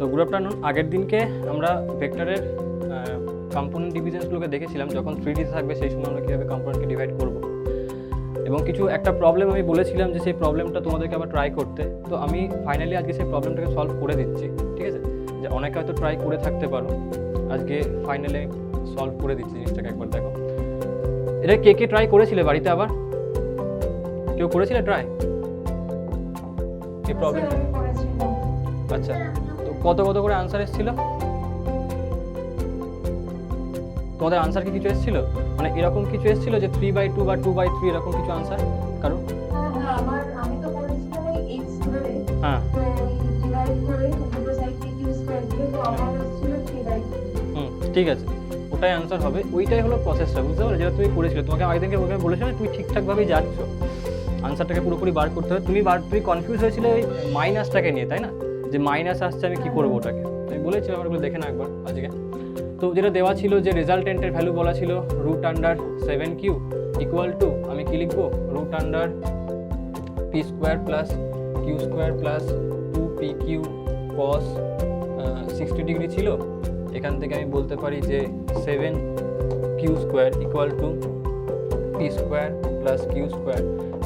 তো good afternoon. আগের দিনকে আমরা ভেক্টরের কম্পোনেন্ট ডিভিশনসগুলোকে দেখেছিলাম, যখন 3D থাকবে সেই সময় আমরা কীভাবে কম্পোনেন্টকে ডিভাইড করব, এবং কিছু একটা প্রবলেম আমি বলেছিলাম যে সেই প্রবলেমটা তোমাদেরকে আবার ট্রাই করতে। তো আমি ফাইনালি আজকে সেই প্রবলেমটাকে সলভ করে দিচ্ছি, ঠিক আছে? যে অনেকে হয়তো ট্রাই করে থাকতে পারো, আজকে ফাইনালি সলভ করে দিচ্ছি জিনিসটাকে। একবার দেখো, এটা কে কে ট্রাই করেছিলে বাড়িতে? আবার কেউ করেছিলে ট্রাই এই প্রবলেম? আচ্ছা, তো কত কত করে আনসার এসেছিল তোমাদের? আনসার কি কিছু এসেছিল? মানে এরকম কিছু এসেছিল যে 3/2 বা 2/3 এরকম কিছু আনসার কারো? আমি তো করেছিলাম ওই x ধরে, হ্যাঁ, তো ডিভাইড করে দুটো সাইড থেকে q স্কয়ার দিয়ে, তো আমার আসছিল 3/2। ঠিক আছে, ওটাই আনসার হবে। ওইটাই হলো প্রসেসটা, বুঝতে পারলে? যেটা তুমি করেছিলে, তোমাকে আগের দিনকে ওখানে বলেছিলাম তুমি ঠিকঠাকভাবেই যাচ্ছ, আনসারটাকে পুরোপুরি বার করতে হবে। তুমি কনফিউজ হয়েছিলে ওই মাইনাসটাকে নিয়ে, তাই না? যে মাইনাস আসছে, আমি কি করবো ওটাকে? তুমি বলেছিলে, আমার ওগুলো দেখে না একবার আজকে। তো যেটা দেওয়া ছিল যে রেজাল্টেন্টের ভ্যালু বলা ছিল √7q ইকুয়াল টু, আমি কি লিখবো? √p square plus q square plus 2pq cos 60 degree ছিল। এখান থেকে আমি বলতে পারি যে 7q square equal to p square plus q square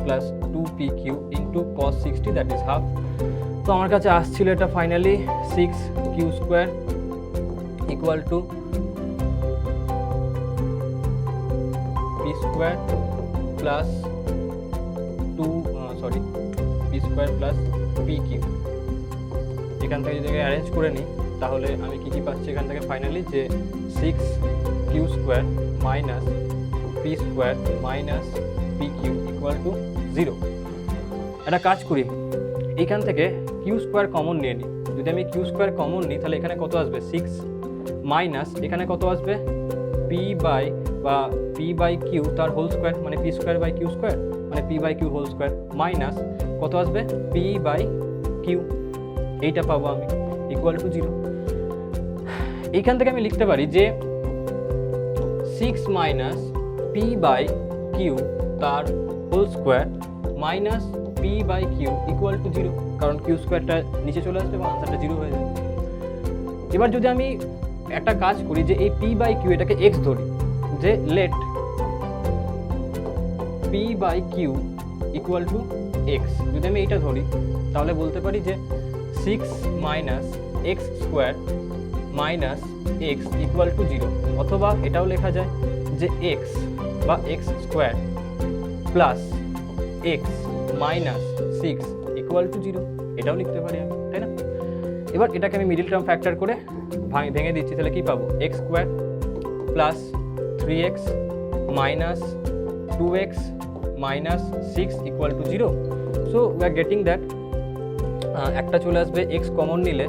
plus 2pq into cos 60, that is half. তো আমার কাছে আসছিল এটা finally 6q square equal to p square plus p square plus pq। এখান থেকে যদি অ্যারেঞ্জ করে নিই তাহলে আমি কি পাচ্ছি এখান থেকে ফাইনালি? যে 6q square minus p square minus pq equal to 0। একটা কাজ করি, এইখান থেকে q স্কোয়ার কমন নিয়ে নিই। যদি আমি q স্কোয়ার কমন নিই তাহলে এখানে কত আসবে? 6 মাইনাস এখানে কত আসবে? p বাই q তার হোল স্কোয়ার, মানে p square by q square, মানে p by q whole square, minus কত আসবে? p বাই q, এইটা পাবো আমি, ইকুয়াল টু 0। এইখান থেকে আমি লিখতে পারি যে 6 মাইনাস p বাই q তার whole square minus p by q equal to 0, কারণ q স্কোয়ারটা নিচে চলে আসবে এবং আনসারটা 0 হয়ে যাবে। এবার যদি আমি একটা কাজ করি যে এই p বাই q এটাকে x ধরি, যে let p by q equal to x, যদি আমি এইটা ধরি তাহলে বলতে পারি যে 6 minus x square minus x equal to 0, অথবা এটাও লেখা যায় যে x বা x square plus x minus 6 equal to 0, এটাও লিখতে পারি আমি, তাই না? এবার এটাকে আমি মিডিল টার্ম ফ্যাক্টর করে ভেঙে দিচ্ছি, তাহলে কি পাবো? x square plus 3x minus 2x minus 6 equal to 0। So we are getting that একটা চলে আসবে x কমন নিলে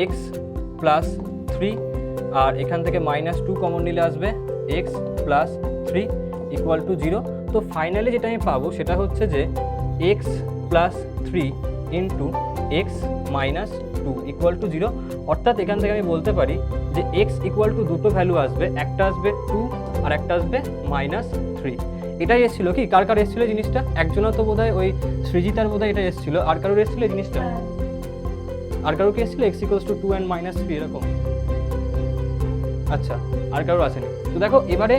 x প্লাস 3, আর এখান থেকে মাইনাস 2 কমন নিলে আসবে x প্লাস 3 ইকুয়াল টু 0। তো ফাইনালি যেটা আমি পাবো সেটা হচ্ছে যে x plus 3 into x minus 2 equal to 0। অর্থাৎ এখান থেকে আমি বলতে পারি যে x ইকুয়াল টু দুটো ভ্যালু আসবে, একটা আসবে 2 আর একটা আসবে মাইনাস 3। এটাই এসেছিল কি? কার কার এসেছিল জিনিসটা? একজনের তো বোধহয় ওই সৃজিতার বোধহয় এটা এসেছিল, আর কারোর এসেছিল জিনিসটা? আর কারোর কি এসেছিল x equals to 2 and minus 3 এরকম? আচ্ছা, আর কারোর আসেনি। তো দেখো এবারে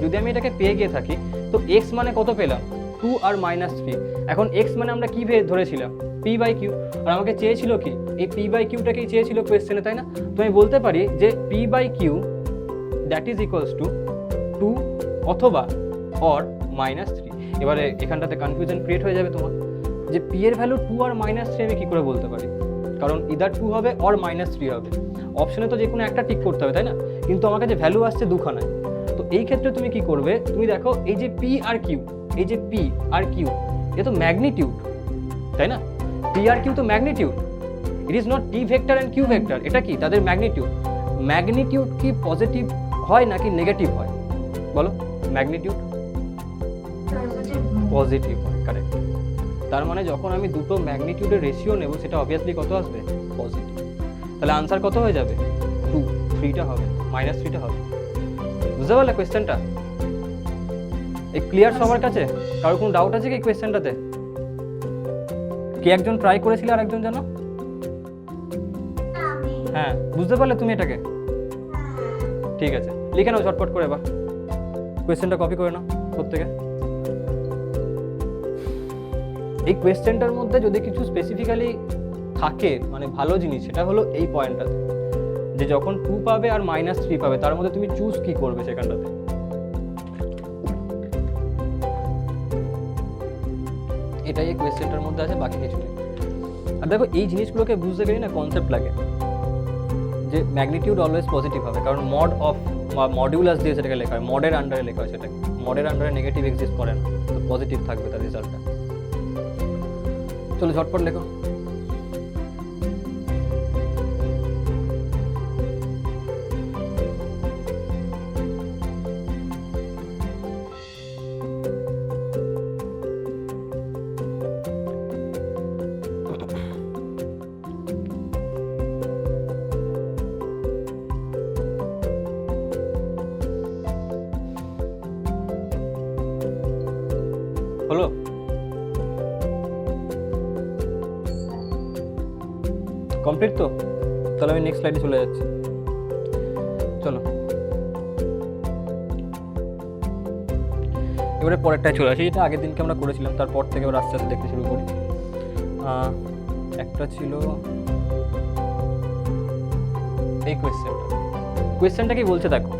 যদি আমি এটাকে পেয়ে গিয়ে থাকি, তো x মানে কত পেলাম? 2 আর মাইনাস 3। এখন x মানে আমরা কি ধরেছিলাম? p বাই q, আর আমাকে চেয়েছিল কি? এই p বাই কিউটাকেই চেয়েছিল কোয়েশ্চেনে, তাই না? তো আমি বলতে পারি যে p by Q that is equals to 2 অথবা অর মাইনাস 3। এবারে এখানটাতে কনফিউশন ক্রিয়েট হয়ে যাবে তোমার, যে p এর ভ্যালু 2 আর মাইনাস 3 আমি কী করে বলতে পারি? কারণ ইদার 2 হবে অর মাইনাস 3 হবে, অপশনে তো যে কোনো একটা টিক করতে হবে, তাই না? কিন্তু আমার কাছে ভ্যালু আসছে দুখানায়। তো এই ক্ষেত্রে তুমি কি করবে? তুমি দেখো এই যে p আর q, এই যে p আর q, এ তো ম্যাগনিটিউড, তাই না? p আর q তো magnitude, it is not t vector and q vector. এটা কি? তাদের ম্যাগনিটিউড। ম্যাগনিটিউড কি পজিটিভ হয় নাকি নেগেটিভ হয় বলো? ম্যাগনিটিউড পজিটিভ হয়, কারেক্ট। তার মানে যখন আমি দুটো ম্যাগনিটিউডের রেশিও নেব সেটা অবভিয়াসলি কত আসবে? পজিটিভ। তাহলে আনসার কত হয়ে যাবে? 2, 3টা হবে, মাইনাস 3টা হবে। বুঝতে পারলে কোয়েশ্চেনটা? এই ক্লিয়ার সবার কাছে? কারোর কোনো ডাউট আছে কি এই কোয়েশ্চেনটাতে? কে একজন ট্রাই করেছিল আর একজন জানো? হ্যাঁ, বুঝতে পারলে তুমি এটাকে? ঠিক আছে, লিখে নাও ঝটপট করে। এবার কোয়েশ্চেনটা কপি করে নাও প্রত্যেকে। এই কোয়েশ্চেনটার মধ্যে যদি কিছু স্পেসিফিক্যালি থাকে মানে ভালো জিনিস, সেটা হলো এই পয়েন্টটাতে, যে যখন 2 পাবে আর -3 পাবে তার মধ্যে তুমি চুজ কি করবে সেখানটাতে। এটাই এই কোয়েশ্চেনটার মধ্যে আছে, বাকি কিছু নেই। আর দেখো এই জিনিসগুলোকে বুঝতে গেলে না কনসেপ্ট লাগে, যে ম্যাগনিটিউড অলওয়েজ পজিটিভ হবে, কারণ মড অফ মডিউলাস দিয়ে সেটাকে লেখা হয়, মডের আন্ডারে লেখা হয়, সেটাকে মডের আন্ডারে নেগেটিভ এক্সিস্ট করে না, তো পজিটিভ থাকবে তার রেজাল্টটা। চলো ঝটপট লেখো। হলো? কমপ্লিট তো? তাহলে আমি নেক্সট স্লাইডে চলে যাচ্ছি। চলো এবারে পরেরটায় চলে আসি, যেটা আগের দিনকে আমরা করেছিলাম, তারপর থেকে এবার আস্তে আস্তে দেখতে শুরু করি। একটা ছিল এই কোয়েশ্চেনটা কি বলছে দেখো,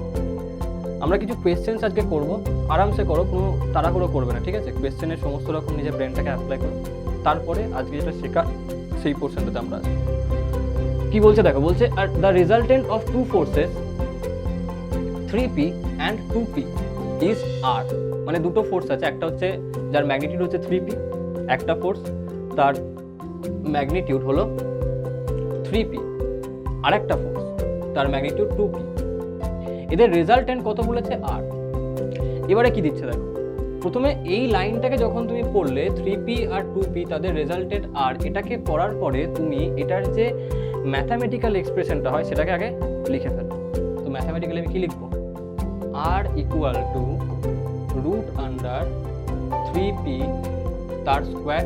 আমরা কিছু কোয়েশ্চেন্স আজকে করব, আরামসে করো, কোনো তাড়াহুড়ো করবে না, ঠিক আছে? কোয়েশ্চেনের সমস্ত রকম নিজের ব্রেনটাকে অ্যাপ্লাই করো, তারপরে আজকে যেটা শেখা সেই পোর্শনটাতে আমরা আসবো। কি বলছে দেখো, বলছে the resultant of two forces 3p and 2p is r, মানে দুটো ফোর্স আছে, একটা হচ্ছে যার ম্যাগনিটিউড হচ্ছে 3p, একটা ফোর্স তার ম্যাগনিটিউড হলো 3p, আর একটা ফোর্স তার ম্যাগনিটিউড 2p, এদের রেজাল্টেন্ট কত বলেছে r। এবারে কি দিচ্ছে দেখো, প্রথমে এই লাইনটাকে যখন তুমি পড়লে 3p আর 2p তাদের রেজাল্টেন্ট r, এটাকে পড়ার পরে তুমি এটার যে ম্যাথামেটিক্যাল এক্সপ্রেশনটা হয় সেটাকে আগে লিখে ফেলো। তো ম্যাথামেটিক্যালি আমি কি লিখবো, r equal to root under 3p তার square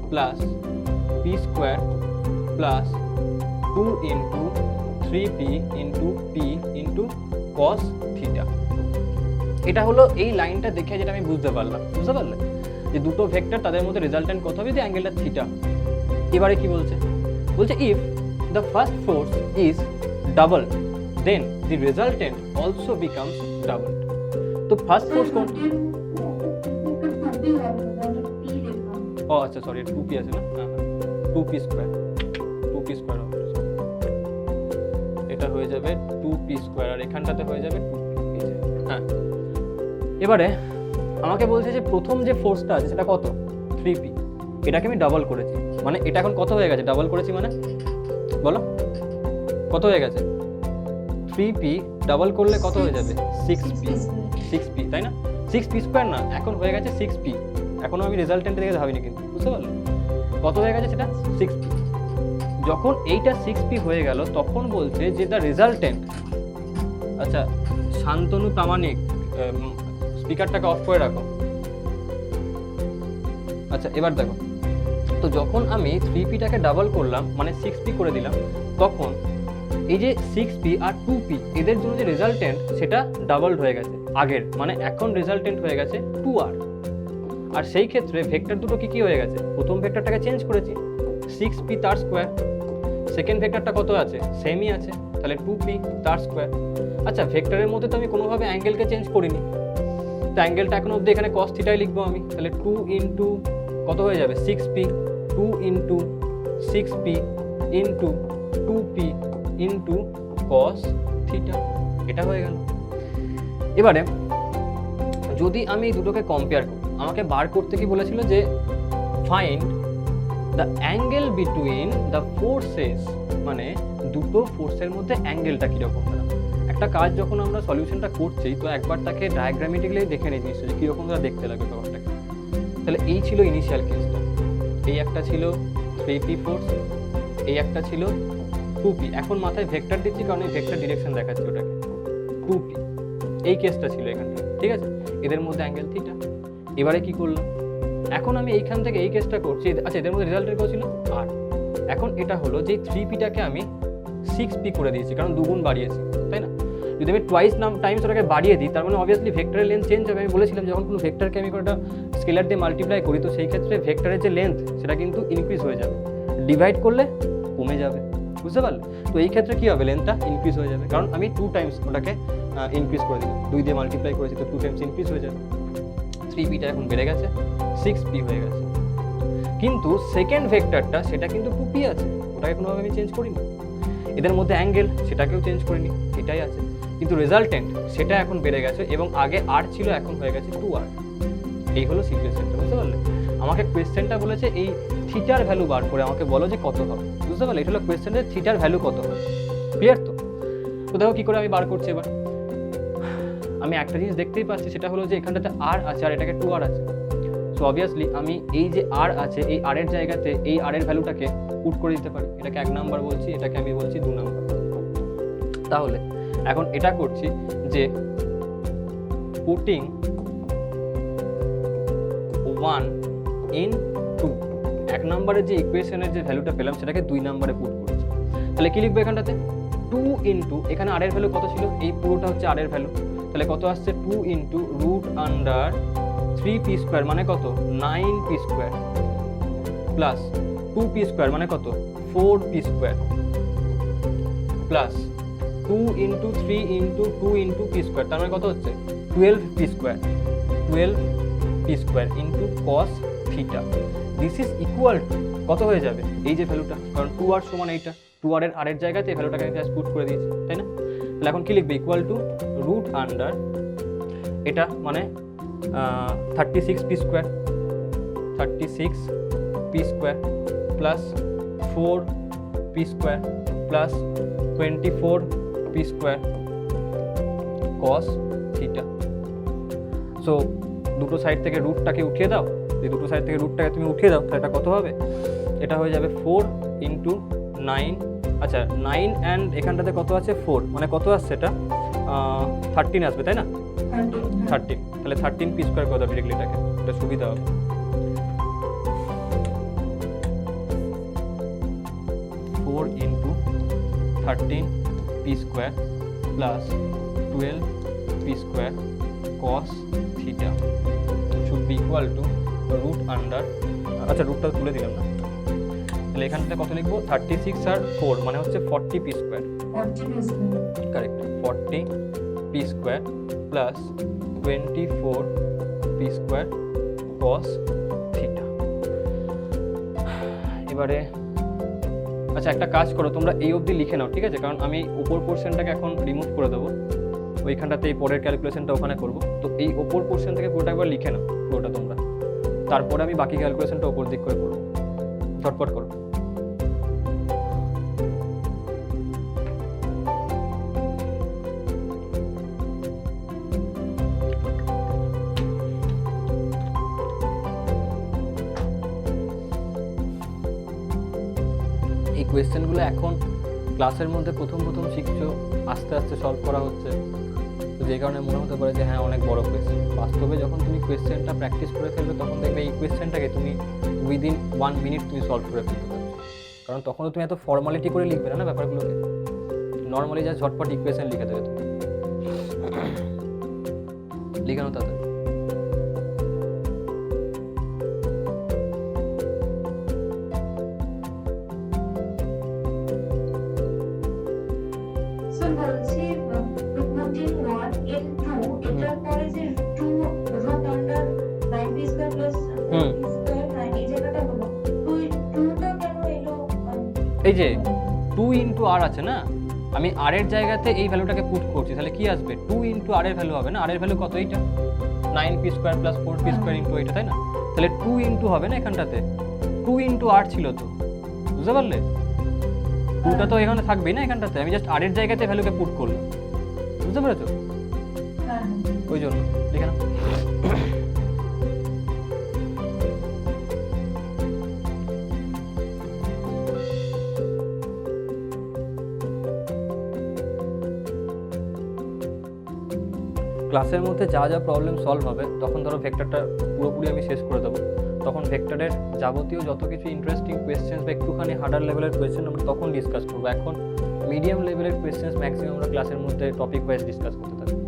plus p square plus 2 into 3p into p into cos theta. এটা হলো এই লাইনটা দেখে যেটা আমি বুঝতে পারলে যে দুটো ভেক্টর তাদের মধ্যে রেজাল্টেন্ট কত হবে, যে অ্যাঙ্গেলটা থিটা। এবারে কি বলছে, if the first force is double then the resultant also becomes double. তো ফার্স্ট ফোর্স কোন, ও আচ্ছা সরি 2p আছে না, হ্যাঁ 2p স্কোয়ার হবে, এটা হয়ে যাবে 2p স্কোয়ার, আর এখানটাতে হয়ে যাবে 2p। হ্যাঁ, এবারে আমাকে বলছে যে প্রথম যে ফোর্সটা আছে সেটা কত, 3p, এটাকে আমি ডাবল করেছি, মানে এটা এখন কত হয়ে গেছে, ডাবল করেছি মানে বলো কত হয়ে গেছে, 3p ডাবল করলে কত হয়ে যাবে, 6p, তাই না? 6p স্কোয়ার না, এখন হয়ে গেছে 6p, এখনো আমি রেজাল্টেন্ট দেখে ভাবিনি কিন্তু, বুঝতে পারলে কত হয়ে গেছে সেটা 6p। যখন এইটা 6p হয়ে গেল তখন বলছে যে দ্য রেজাল্টেন্ট, আচ্ছা শান্তনু তামানিক স্পিকারটাকে অফ করে রাখো। আচ্ছা এবার দেখো, তো যখন আমি 3pটাকে ডাবল করলাম মানে 6p করে দিলাম, তখন এই যে 6p আর 2p এদের জন্য যে রেজাল্টেন্ট সেটা ডাবলড হয়ে গেছে আগের, মানে এখন রেজাল্টেন্ট হয়ে গেছে 2r। আর সেই ক্ষেত্রে ভেক্টর দুটো কি হয়ে গেছে, প্রথম ভেক্টরটাকে চেঞ্জ করেছি 6p তার স্কোয়ার, সেকেন্ড ভেক্টরটা কত আছে, সেমই আছে, তাহলে 2p তার স্কোয়ার। আচ্ছা ভেক্টরের মধ্যে তো আমি কোনোভাবে অ্যাঙ্গেলকে চেঞ্জ করিনি, তো অ্যাঙ্গেলটা এখন অবধি এখানে cos থিটাই লিখবো আমি, তাহলে 2 ইন্টু কত হয়ে যাবে 6p, 2 into 6p into 2p into cos theta, এটা হয়ে গেল। এবারে যদি আমি দুটোকে কম্পেয়ার করি, আমাকে বার করতে কি বলেছিল যে find the angle between the forces, মানে দুটো ফোর্সের মধ্যে অ্যাঙ্গেলটা কীরকম। একটা কাজ যখন আমরা সলিউশনটা করছি তো একবার তাকে ডায়াগ্রামেটিক্যালি দেখে নিই জিনিসটা যে কীরকম তারা দেখতে লাগবে ব্যাপারটাকে। তাহলে এই ছিল ইনিশিয়াল কেসটা, এই একটা ছিল 3p ফোর্স, এই একটা ছিল 2p। এখন মাথায় ভেক্টর দিচ্ছি কারণ এই ভেক্টর ডিরেকশন দেখাচ্ছি ওটাকে, 2p এই কেসটা ছিল এখানটা, ঠিক আছে? এদের মধ্যে অ্যাঙ্গেল থিটা। এবারে কি করলাম, এখন আমি এইখান থেকে এই কেসটা করছি, আচ্ছা এদের মধ্যে রেজাল্টের কত ছিল r। এখন এটা হলো যে 3pটাকে আমি 6p করে দিয়েছি, কারণ দুগুণ বাড়িয়েছি, তাই না? যদি আমি টোয়াইস টাইমস ওটাকে বাড়িয়ে দিই, তার মানে অবভিয়াসলি ভেক্টরের লেন্থ চেঞ্জ হবে। আমি বলেছিলাম যখন কোনো ভেক্টরকে আমি একটা স্কেলার দিয়ে মাল্টিপ্লাই করি, তো সেই ক্ষেত্রে ভেক্টরের যে লেন্থ সেটা কিন্তু ইনক্রিজ হয়ে যাবে, ডিভাইড করলে কমে যাবে, বুঝতে পারলে? তো এই ক্ষেত্রে কী হবে, লেন্থটা ইনক্রিজ হয়ে যাবে, কারণ আমি 2 টাইমস ওটাকে ইনক্রিজ করে দিলাম, 2 দিয়ে মাল্টিপ্লাই করেছি, তো 2 টাইমস ইনক্রিজ হয়ে যাবে। 3pটা এখন বেড়ে গেছে, 6p হয়ে গেছে। কিন্তু সেকেন্ড ভেক্টরটা সেটা কিন্তু 2p আছে, ওটাকে কোনোভাবে আমি চেঞ্জ করিনি। এদের মধ্যে অ্যাঙ্গেল সেটাকেও চেঞ্জ করিনি, এটাই আছে। কিন্তু রেজাল্টেন্ট সেটা এখন বেড়ে গেছে, এবং আগে r ছিল, এখন হয়ে গেছে 2r। এই হলো সিচুয়েশনটা, বুঝতে পারলে? আমাকে কোয়েশ্চেনটা বলেছে এই থিটার ভ্যালু বার করে আমাকে বলো যে কত হবে, বুঝতে পারলে? এটা হলো কোয়েশ্চেনের থিটার ভ্যালু কত হবে, ক্লিয়ার তো? তো দেখো কী করে আমি বার করছি এবার। আমি একটা জিনিস দেখতেই পাচ্ছি, সেটা হলো যে এখানটাতে r আছে আর এটাকে 2r আছে। সো অবভিয়াসলি আমি এই যে r আছে, এই r এর জায়গাতে এই r এর ভ্যালুটাকে পুট করে দিতে পারি। এটাকে 1 নাম্বার বলছি, এটাকে আমি বলছি 2 নাম্বার। তাহলে এখন এটা করছি যে পুটিং 1 in 2, 1 নম্বরের যে ইকুয়েশনের যে ভ্যালুটা পেলাম সেটাকে 2 নম্বরে পুট করছি। তাহলে কি লিখবো এখানটাতে? 2 ইন্টু, এখানে r এর ভ্যালু কত ছিল, এই পুরোটা হচ্ছে r এর ভ্যালু, তাহলে কত আসছে 2 into root under 3p square মানে কত 9p square, plus 2p square মানে কত 4p square, plus 2 into 3 into 2 into p square, তার মানে কত হচ্ছে 12p square, 12p square into cos theta. This is equal to কত হয়ে যাবে, এই যে ভ্যালুটা, কারণ 2r সমান এইটা, 2r এর r এর জায়গাতে এই ভ্যালুটাকে আমি জাস্ট পুট করে দিয়েছি, তাই না? তাহলে এখন কি লিখবে, ইকুয়াল টু রুট আন্ডার, এটা মানে 36p square, 36p square plus 4p square plus 24p square cos theta. So দুটো সাইড থেকে রুটটাকে উঠিয়ে দাও, যে দুটো সাইড থেকে রুটটাকে তুমি উঠিয়ে দাও, তাহলে এটা কত হবে, এটা হয়ে যাবে 4 ইন্টু 9, আচ্ছা 9 অ্যান্ড এখানটাতে কত আছে 4, মানে কত আসছে এটা 13 আসবে, তাই না? 13, তাহলে 13p স্কোয়ার কত ডিরেক্টলি, এটাকে এটা সুবিধা হবে। 4 into 13p square plus 12p square cos theta should be equal to root under, আচ্ছা রুটটা তুলে দিলাম না, তাহলে এখানটাতে কত লিখবো 36 আর 4 মানে হচ্ছে 40p square, correct 40p square plus 24p square cos theta. এবারে আচ্ছা একটা কাজ করো, তোমরা এই অবধি লিখে নাও, ঠিক আছে? কারণ আমি উপর পোর্শনটাকে এখন রিমুভ করে দেবো, ওইখানটাতে এই পরের ক্যালকুলেশনটা ওখানে করবো। তো এই ওপর পোর্শন থেকে পুরোটা একবার লিখে নাও পুরোটা তোমরা, তারপরে আমি বাকি ক্যালকুলেশনটা ওপর দিক করে করবো, ঝটপট করো। এই কোয়েশ্চেনগুলো এখন ক্লাসের মধ্যে প্রথম শিখছো, আস্তে আস্তে সলভ করা হচ্ছে, তো যে কারণে মনে হতে পারে যে হ্যাঁ অনেক বড় কোয়েশ্চেন। বাস্তবে যখন তুমি কোয়েশ্চেনটা প্র্যাকটিস করে ফেলবে, তখন দেখবে এই কোয়েশ্চেনটাকে তুমি উইদিন 1 মিনিট তুমি সলভ করে ফেলতে পারছো, কারণ তখনও তুমি এত ফর্মালিটি করে লিখবে না ব্যাপারগুলোকে, নর্মালি যা ঝটপট ইকুয়েশন লিখে দেবে তুমি, লিখানো তাদের। এই যে 2 ইন্টু আর আছে না, আমি আর এর জায়গাতে এই ভ্যালুটাকে পুট করছি, তাহলে কি আসবে 2 ইন্টু আর এর ভ্যালু হবে না, আর এর ভ্যালু কত এইটা 9p square plus 4p square into এইটা, তাই না? তাহলে 2 ইন্টু হবে না এখানটাতে, 2 ইন্টু আর ছিল তো, বুঝতে পারলে? 2টা তো এখানে থাকবেই না এখানটাতে, আমি জাস্ট আর এর জায়গাতে ভ্যালুকে পুট করলাম, বুঝতে পেরেছো? ওই জন্য লিখে নাও। ক্লাসের মধ্যে যা যা প্রবলেম সলভ হবে, তখন ধরো ভেক্টরটা পুরোপুরি আমি শেষ করে দেবো, তখন ভেক্টরের যাবতীয় যত কিছু ইন্টারেস্টিং কোয়েশ্চেন্স বা একটুখানি হার্ডার লেভেলের কোয়েশ্চেন আমরা তখন ডিসকাস করবো। এখন মিডিয়াম লেভেলের কোয়েশ্চেন্স ম্যাক্সিমাম আমরা ক্লাসের মধ্যে টপিক ওয়াইজ ডিসকাস করতে থাকবো।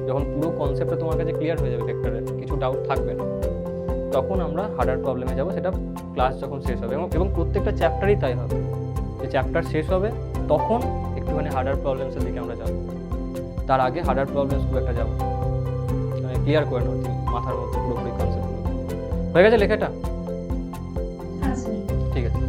যখন পুরো কনসেপ্টটা তোমার কাছে ক্লিয়ার হয়ে যাবে, ভেক্টরের কিছু ডাউট থাকবে না, তখন আমরা হার্ডার প্রবলেমে যাব, সেটা ক্লাস যখন শেষ হবে। এবং প্রত্যেকটা চ্যাপ্টারই তাই হবে, যে চ্যাপ্টার শেষ হবে তখন একটুখানি হার্ডার প্রবলেমসের দিকে আমরা যাব, তার আগে হার্ডার প্রবলেমস খুব একটা যাবো, মানে ক্লিয়ার করে নেওয়া মাথার মধ্যে পুরোপুরি কনসেপ্টগুলো। হয়ে গেছে লেখাটা? হ্যাঁ স্যার। ঠিক আছে।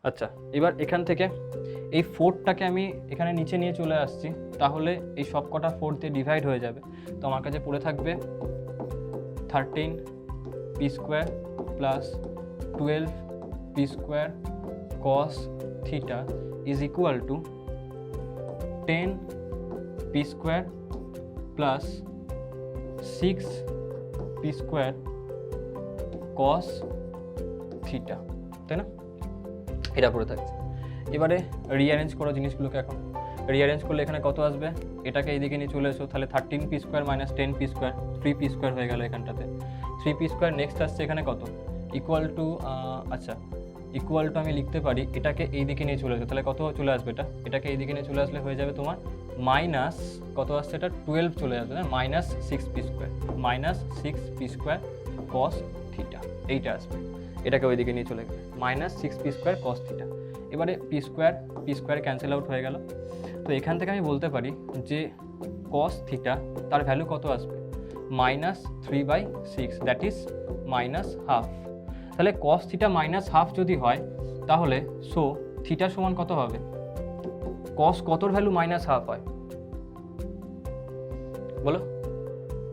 আচ্ছা, এবার এখান থেকে এই 4টাকে আমি এখানে নিচে নিয়ে চলে আসছি, তাহলে এই সব কটা 4 দিয়ে ডিভাইড হয়ে যাবে। তো আমার কাছে পড়ে থাকবে 13 P square plus 12 P square cos theta is equal two 10 P square plus 6 P square cos theta, তাই না? এটা পড়ে থাকছে। এবারে রিঅ্যারেঞ্জ করো জিনিসগুলোকে। এখন রিঅ্যারেঞ্জ করলে এখানে কত আসবে, এটাকে এইদিকে নিয়ে চলে এসো, তাহলে 13 P square minus 10 P square, 3 P square হয়ে গেল এখানটাতে। 3 পি স্কোয়ার নেক্সট আসছে এখানে কত, ইকুয়াল টু, আচ্ছা ইকুয়াল টু আমি লিখতে পারি, এটাকে এইদিকে নিয়ে চলে আসবে, তাহলে কত চলে আসবে, এটাকে এইদিকে নিয়ে চলে আসলে হয়ে যাবে তোমার মাইনাস কত আসছে, এটা 12 চলে আসবে না, minus 6 P square, minus 6 P square cos theta, এইটা আসবে। এটাকে ওইদিকে নিয়ে চলে গেলে minus 6 P square cos theta. এবারে পি স্কোয়ার ক্যান্সেল আউট হয়ে গেল। তো এখান থেকে আমি বলতে পারি যে কস থিটা তার ভ্যালু কত আসবে, minus 3/6, that is minus half. তাহলে কস থিটা মাইনাস হাফ যদি হয়, তাহলে সো থিটা সমান কত হবে, কস কতর ভ্যালু মাইনাস হাফ হয় বলো,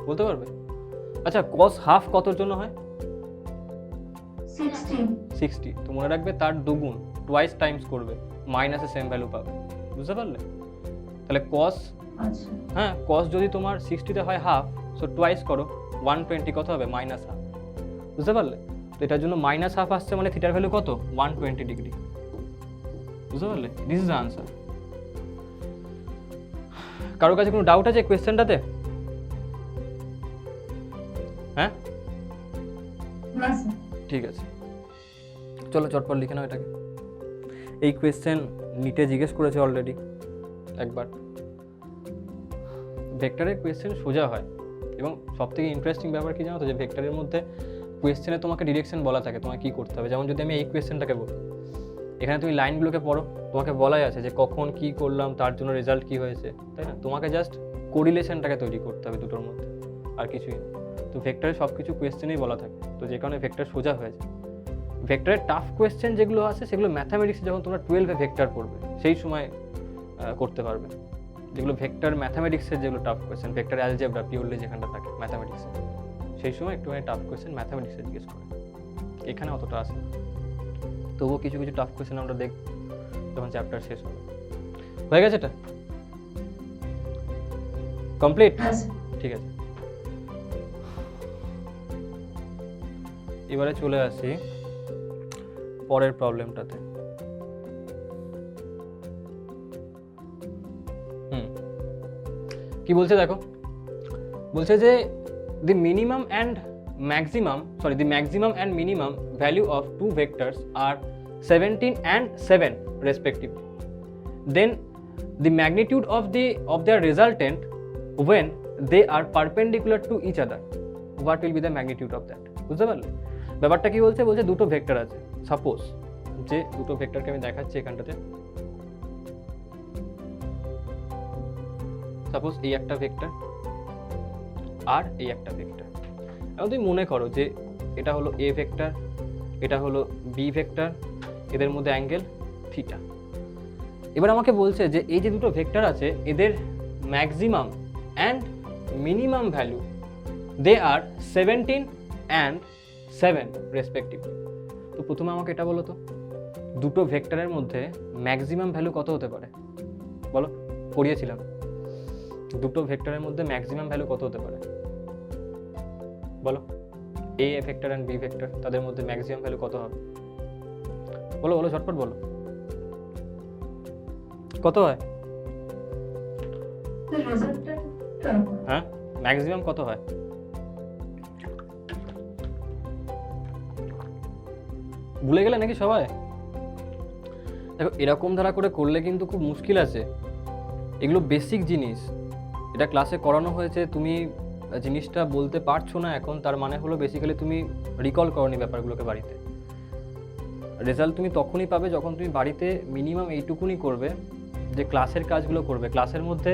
বলতে পারবে? আচ্ছা, কস হাফ কতর জন্য হয়, 60। তো মনে রাখবে তার দুগুণ, টোয়াইস টাইমস করবে, মাইনাসে সেম ভ্যালু পাবে, বুঝতে পারলে? তাহলে কস, হ্যাঁ কস যদি তোমার 60তে হয় হাফ, সো টোয়াইস করো 120, কত হবে, মাইনাস হাফ, বুঝতে পারলে? তো এটার জন্য মাইনাস হাফ আসছে, মানে থিটার ভ্যালু কত, 120 ডিগ্রি, বুঝতে পারলে? This is the answer. কারোর কাছে কোনো ডাউট আছে কোয়েশ্চেনটাতে? হ্যাঁ ঠিক আছে, চলো চটপট লিখে নাও এটাকে। এই কোয়েশ্চেন নিটে জিজ্ঞেস করেছে অলরেডি একবার। ভেক্টরের কোয়েশ্চেন সোজা হয়, এবং সবথেকে ইন্টারেস্টিং ব্যাপার কি জানো তো, যে ভেক্টরের মধ্যে কোয়েশ্চেনে তোমাকে ডিরেকশন বলা থাকে, তোমাকে কী করতে হবে। যেমন যদি আমি এই কোয়েশ্চেনটাকে বলি, এখানে তুমি লাইনগুলোকে পড়ো, তোমাকে বলাই আছে যে কখন কি করলাম, তার জন্য রেজাল্ট কি হয়েছে, তাই না? তোমাকে জাস্ট কোরিলেশনটাকে তৈরি করতে হবে দুটোর মধ্যে, আর কিছুই না। তো ভেক্টরে সব কিছু কোয়েশ্চেনেই বলা থাকে, তো যে কারণে ভেক্টর সোজা হয়ে যায়। ভেক্টরের টাফ কোয়েশ্চেন যেগুলো আছে, সেগুলো ম্যাথামেটিক্সে যখন তোমরা 12-এ ভেক্টর পড়বে সেই সময় করতে পারবে। যেগুলো ভেক্টর ম্যাথামেটিক্সের যেগুলো tough question, vector algebra purely যেখানটা থাকে ম্যাথামেটিক্সে, সেই সময় একটুখানি টাফ কোয়েশ্চেন ম্যাথামেটিক্সে জিজ্ঞেস করে, এখানে অতটা আসে না। তবুও কিছু কিছু টাফ কোয়েশ্চেন আমরা দেখব যখন চ্যাপ্টার শেষ হবে। হয়ে গেছে এটা কমপ্লিট? ঠিক আছে, এবারে চলে আসি পরের প্রবলেমটাতে। কি বলছে দেখো, বলছে যে the maximum and minimum value of two vectors are 17 and 7 respectively. Then the magnitude of their resultant when they are perpendicular to each other, what will be the magnitude of that? বুঝতে পারলে ব্যাপারটা কি বলছে? বলছে দুটো vector আছে, suppose যে দুটো ভেক্টরকে আমি দেখাচ্ছি এখানটাতে, সাপোজ এই একটা ভেক্টর আর এই একটা ভেক্টর। এখন তুমি মনে করো যে এটা হলো এ ভেক্টর, এটা হলো বি ভেক্টর, এদের মধ্যে অ্যাঙ্গেল থিটা। এবার আমাকে বলছে যে এই যে দুটো ভেক্টর আছে, এদের maximum and minimum value they are 17 and 7 respectively. তো প্রথমে আমাকে এটা বলো তো, দুটো ভেক্টরের মধ্যে ম্যাক্সিমাম ভ্যালু কত হতে পারে বলো, পড়িয়েছিলাম। দুটো ভেক্টরের মধ্যে ম্যাক্সিমাম ভ্যালু কত হতে পারে বলো? A vector and B vector, তাদের মধ্যে ম্যাক্সিমাম ভ্যালু কত হবে? বলো বলো, ঝটপট বলো, কত হয়? হ্যাঁ, ম্যাক্সিমাম কত হয়? ভুলে গেলে নাকি সবাই? দেখো, এরকম ধারা করে করলে কিন্তু খুব মুশকিল আছে। এগুলো বেসিক জিনিস, এটা ক্লাসে করানো হয়েছে, তুমি জিনিসটা বলতে পারছো না এখন, তার মানে হলো বেসিক্যালি তুমি রিকল করনি ব্যাপারগুলোকে বাড়িতে। রেজাল্ট তুমি তখনই পাবে যখন তুমি বাড়িতে মিনিমাম এইটুকুনি করবে যে ক্লাসের কাজগুলো করবে। ক্লাসের মধ্যে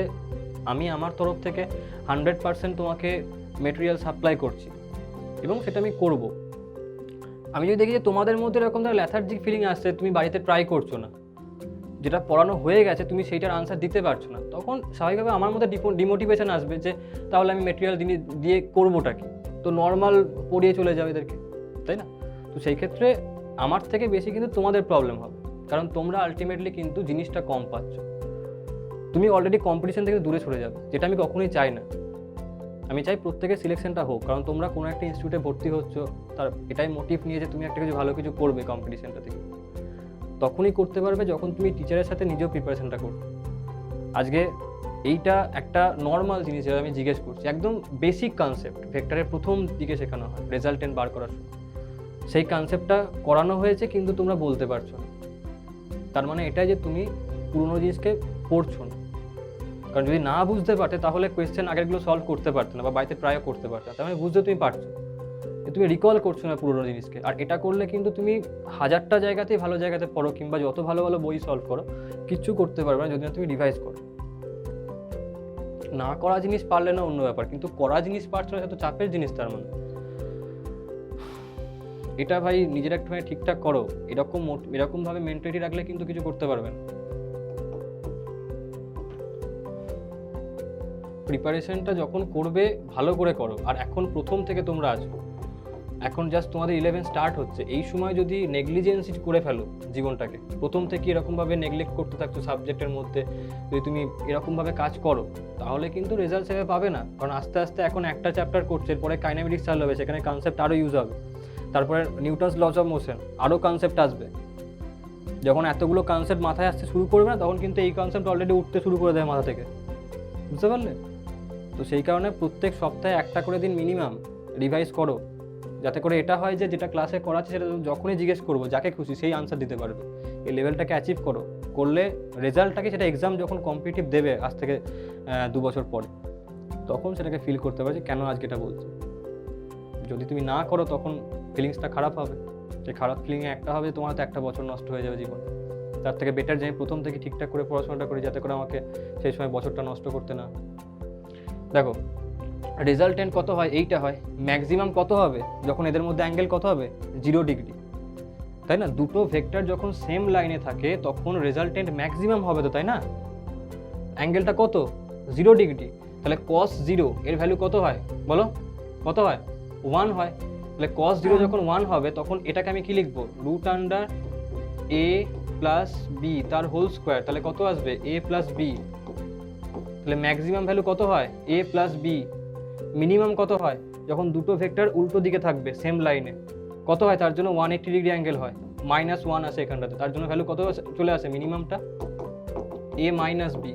আমি আমার তরফ থেকে 100% তোমাকে মেটেরিয়াল সাপ্লাই করছি এবং সেটা আমি করব। আমি যদি দেখি যে তোমাদের মধ্যে এরকম ধরনের ল্যাথার্জিক ফিলিং আসছে, তুমি বাড়িতে ট্রাই করছো না, যেটা পড়ানো হয়ে গেছে তুমি সেইটার আনসার দিতে পারছো না, তখন স্বাভাবিকভাবে আমার মধ্যে ডিমোটিভেশন আসবে যে তাহলে আমি মেটেরিয়াল দিয়ে করবোটা কি, তো নর্মাল পড়িয়ে চলে যাবে এদেরকে, তাই না? তো সেই ক্ষেত্রে আমার থেকে বেশি কিন্তু তোমাদের প্রবলেম হবে, কারণ তোমরা আলটিমেটলি কিন্তু জিনিসটা কম পাচ্ছ। তুমি অলরেডি কম্পিটিশন থেকে দূরে সরে যাবে, যেটা আমি কখনোই চাই না। আমি চাই প্রত্যেকের সিলেকশনটা হোক, কারণ তোমরা কোনো একটা ইনস্টিটিউটে ভর্তি হচ্ছ তার এটাই মোটিভ নিয়ে যে তুমি একটা কিছু ভালো কিছু করবে কম্পিটিশনটা থেকে। তখনই করতে পারবে যখন তুমি টিচারের সাথে নিজেও প্রিপারেশনটা করবে। আজকে এইটা একটা নর্মাল জিনিস যেটা আমি জিজ্ঞেস করছি, একদম বেসিক কনসেপ্ট ভেক্টরের প্রথম দিকে শেখানো হয় রেজাল্টেন্ট বার করার সময়, সেই কনসেপ্টটা করানো হয়েছে কিন্তু তোমরা বলতে পারছো না। তার মানে এটাই যে তুমি পুরোনো জিনিসকে পড়ছো না, কারণ যদি না বুঝতে পারতে তাহলে কোয়েশ্চেন আগেরগুলো সলভ করতে পারতে না বা বাড়িতে ট্রাইও করতে পারতে না। তার মানে বুঝতে তুমি পারছো, তুমি রিকল করছো না পুরোনো জিনিসকে। আর এটা করলে কিন্তু তুমি 1000টা জায়গাতেই ভালো জায়গাতে পড়ো কিংবা যত ভালো ভালো বই সলভ করো, কিচ্ছু করতে পারবে না যদি না তুমি রিভাইজ করো। না করা জিনিস পারলে না অন্য ব্যাপার, কিন্তু করা জিনিস পারছো না, সেটা চাপের জিনিস। তার মানে এটা ভাই নিজের একটুখানি ঠিকঠাক করো। এরকমভাবে মেন্টালিটি রাখলে কিন্তু কিছু করতে পারবে না। প্রিপারেশনটা যখন করবে ভালো করে করো। আর এখন প্রথম থেকে তোমরা আছো, এখন জাস্ট তোমাদের 11 স্টার্ট হচ্ছে, এই সময় যদি নেগলিজেন্সি করে ফেলো জীবনটাকে, প্রথম থেকে এরকমভাবে নেগলেক্ট করতে থাকছো সাবজেক্টের মধ্যে, যদি তুমি এরকমভাবে কাজ করো তাহলে কিন্তু রেজাল্ট সেভাবে পাবে না। কারণ আস্তে আস্তে এখন একটা চ্যাপ্টার করছে, এরপরে কাইনেমেটিক্স চালু হবে, সেখানে কনসেপ্ট আরও ইউজ হবে, তারপরে নিউটনস লস অফ মোশন আরও কনসেপ্ট আসবে। যখন এতগুলো কনসেপ্ট মাথায় আসতে শুরু করবে না, তখন কিন্তু এই কনসেপ্ট অলরেডি উঠতে শুরু করে দেয় মাথা থেকে, বুঝতে পারলে? তো সেই কারণে প্রত্যেক সপ্তাহে একটা করে দিন মিনিমাম রিভাইজ করো, যাতে করে এটা হয় যে যেটা ক্লাসে করাচ্ছে সেটা যখনই জিজ্ঞেস করবো যাকে খুশি সেই আনসার দিতে পারবে। এই লেভেলটাকে অ্যাচিভ করো, করলে রেজাল্টটাকে সেটা এক্সাম যখন কম্পিটিটিভ দেবে আজ থেকে 2 বছর পরে, তখন সেটাকে ফিল করতে পারবে যে কেন আজকে এটা বলছি। যদি তুমি না করো তখন ফিলিংসটা খারাপ হবে, যে খারাপ ফিলিংয়ে একটা হবে তোমার তো একটা বছর নষ্ট হয়ে যাবে জীবন। তার থেকে বেটার যে আমি প্রথম থেকে ঠিকঠাক করে পড়াশোনাটা করি, যাতে করে আমাকে সেই সময় বছরটা নষ্ট করতে না। দেখো, রেজাল্টেন্ট কত হয়? এইটা হয়। ম্যাক্সিমাম কত হবে? যখন এদের মধ্যে অ্যাঙ্গেল কত হবে? 0 ডিগ্রি, তাই না? দুটো ভেক্টর যখন সেম লাইনে থাকে তখন রেজাল্টেন্ট ম্যাক্সিমাম হবে তো, তাই না? অ্যাঙ্গেলটা কত? 0 ডিগ্রি। তাহলে cos 0 এর ভ্যালু কত হয় বলো? কত হয়? 1 হয়। তাহলে cos 0 যখন 1 হবে তখন এটাকে আমি কি লিখবো? √a প্লাস বি তার হোল স্কোয়ার। তাহলে কত আসবে? a plus B. তাহলে ম্যাক্সিমাম ভ্যালু কত হয়? a plus B. মিনিমাম কত হয়? যখন দুটো ভেক্টর উল্টো দিকে থাকবে সেম লাইনে, কত হয়? তার জন্য 180 ডিগ্রি অ্যাঙ্গেল হয়, -1 আসে এখানটাতে, তার জন্য ভ্যালু কত চলে আসে? মিনিমামটা a মাইনাস বি।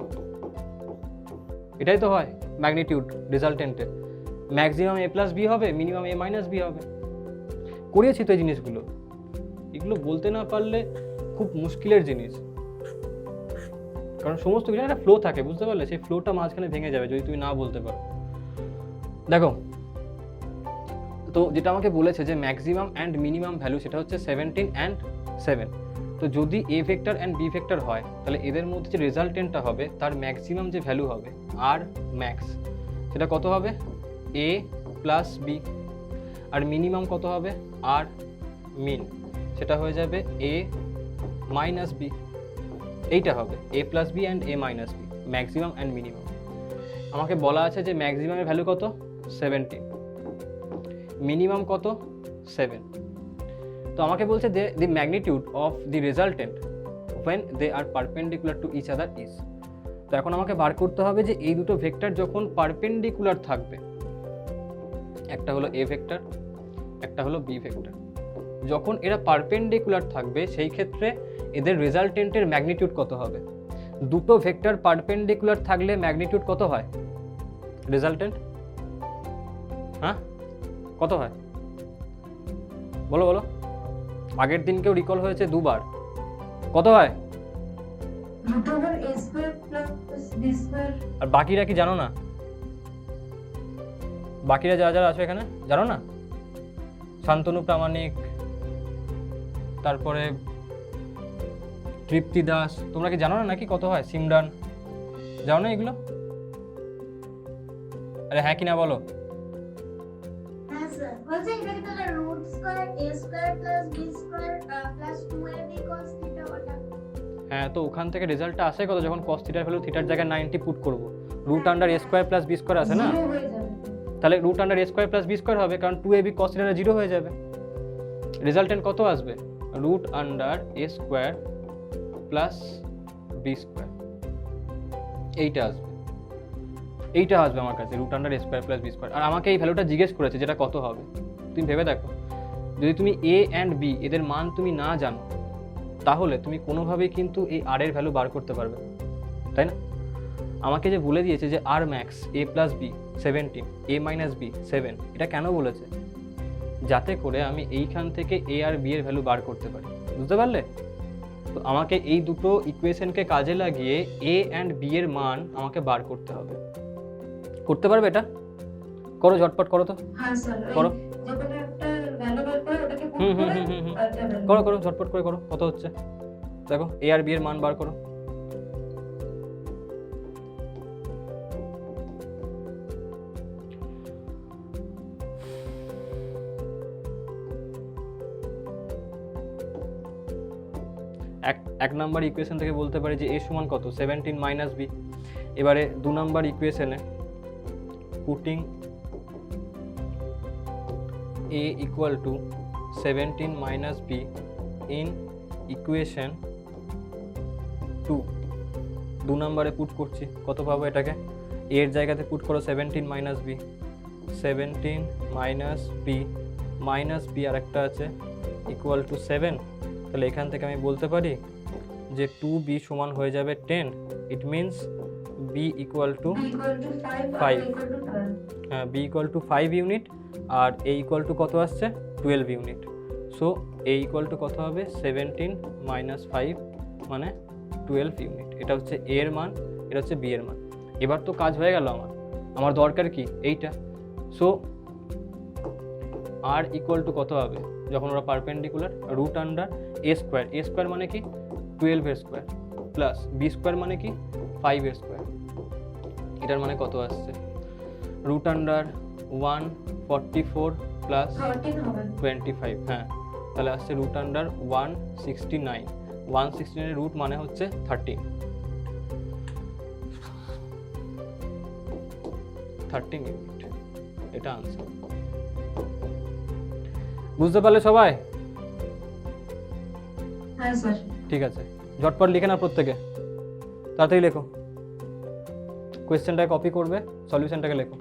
এটাই তো হয় ম্যাগনিটিউড রেজাল্টেন্টে। ম্যাক্সিমাম a প্লাস বি হবে, মিনিমাম a মাইনাস বি হবে। করিয়েছি তো এই জিনিসগুলো, এগুলো বলতে না পারলে খুব মুশকিলের জিনিস, কারণ সমস্ত কিছু একটা ফ্লো থাকে, বুঝতে পারলে? সেই ফ্লোটা মাঝখানে ভেঙে যাবে যদি তুমি না বলতে পারো। দেখো, তো যেটা আমাকে বলেছে যে ম্যাক্সিমাম অ্যান্ড মিনিমাম ভ্যালু সেটা হচ্ছে 17 and 7। তো যদি A vector and B vector হয় তাহলে এদের মধ্যে যে রেজাল্টেন্টটা হবে তার ম্যাক্সিমাম যে ভ্যালু হবে আর ম্যাক্স, সেটা কত হবে? A plus B. R minimum কত হবে? আর মিন, সেটা হয়ে যাবে এ মাইনাস বি। এইটা হবে a plus b and a minus b, maximum and minimum. আমাকে বলা আছে যে ম্যাক্সিমামের ভ্যালু কত? 17, মিনিমাম কত? 7। তো আমাকে বলছে the magnitude of the resultant when they are perpendicular to each other is। তো এখন আমাকে বার করতে হবে যে এই দুটো ভেক্টর যখন পারপেন্ডিকুলার থাকবে, একটা হলো এ ভেক্টর, একটা হলো বি ভেক্টর। যখন এরা পারপেন্ডিকুলার থাকবে সেই ক্ষেত্রে এদের রেজাল্টেন্টের ম্যাগনিটিউড কত হবে? দুটো ভেক্টর পারপেন্ডিকুলার থাকলে ম্যাগনিটিউড কত হয় রেজাল্টেন্ট? হ্যাঁ কত হয় বলো বলো, আগের দিনকেও রিকল হয়েছে দুবার, কত হয়? আর বাকিরা কি জানো না? বাকিরা যারা যারা আছে এখানে জানো না? শান্তনু প্রামাণিক, তারপরে তৃপ্তি দাস, তোমরা কি জানো না নাকি কত হয়? সিমরান জানো না এগুলো? আরে হ্যাঁ কিনা বলো। হ্যাঁ স্যার, বলছে এটাকে তাহলে root square a square plus b square plus 2ab cos theta ওটা। হ্যাঁ, তো ওখান থেকে রেজাল্টটা আসে কত? যখন cos থিটার ভ্যালু থিটার জায়গায় 90 পুট করব, root under a square plus b square আছে না, তাহলে root under a square plus b square হবে, কারণ 2ab cos থিটা 0 হয়ে যাবে। রেজাল্টেন্ট কত আসবে? Root under a square plus b square, এইটা আসবে, এইটা আসবে আমার কাছে, root under a square plus b square. আর আমাকে এই ভ্যালুটা জিজ্ঞেস করেছে যেটা কত হবে। তুমি ভেবে দেখো, যদি তুমি a অ্যান্ড b এদের মান তুমি না জানো তাহলে তুমি কোনোভাবেই কিন্তু এই r এর ভ্যালু বার করতে পারবে না, তাই না? আমাকে যে বলে দিয়েছে যে r max a plus b 17, a minus b 7, এটা কেন বলেছে? যাতে করে আমি এইখান থেকে a আর b এর ভ্যালু বার করতে পারি, বুঝতে পারলে? তো আমাকে এই দুটো ইকুয়েশনকে কাজে লাগিয়ে a অ্যান্ড b এর মান আমাকে বার করতে হবে। করতে পারবে এটা? করো, ঝটপট করো তো। হ্যাঁ স্যার, করো। যেকোনো একটা ভ্যালু বের করে ওটাকে পুট হুম, হুম, করে হুম, হুম, হুম। একটা value। করো করো, ঝটপট করে করো, কত হচ্ছে দেখো, a আর b এর মান বার করো। এক নাম্বার ইকুয়েশন থেকে বলতে পারি যে a সমান কত? 17 মাইনাস b। এবারে 2 নাম্বার ইকুয়েশনে putting a equal two 17 minus b in equation 2 নাম্বারে পুট করছি, কত পাবো এটাকে? a এর জায়গাতে পুট করো 17 মাইনাস b, 17 মাইনাস b আর একটা আছে ইকুয়াল টু 7। তাহলে এখান থেকে আমি বলতে পারি যে 2b সমান হয়ে যাবে 10। It means b equal to b equal to 5 আর 5 a equal to 12। হ্যাঁ, b ইকুয়াল টু 5 ইউনিট আর a ইকুয়াল টু কত আসছে? 12 unit. So a equal to কত হবে? 17 মাইনাস 5 মানে 12 ইউনিট। এটা হচ্ছে a এর মান, এটা হচ্ছে b এর মান। এবার তো কাজ হয়ে গেল আমার দরকার কি? এইটা। সো r ইকুয়াল টু কত হবে যখন ওরা perpendicular? Root under a square, a square মানে কি 12 এর স্কোয়ার, প্লাস b স্কোয়ার মানে কি 5 এর স্কোয়ার। এটার মানে কত আসছে? রুট আন্ডার 144 প্লাস 13 হবে। 25, হ্যাঁ, তাহলে আসছে রুট আন্ডার 169। 169 এর রুট মানে হচ্ছে 13 ইউনিট। এটা আনসার। বুঝতে পারলে সবাই? হ্যাঁ স্যার। ঠিক আছে, ঝটপট লিখে না প্রত্যেকে, তাড়াতাড়ি লেখো। কোয়েশ্চেনটাকে কপি করবে, সলিউশনটাকে লেখো।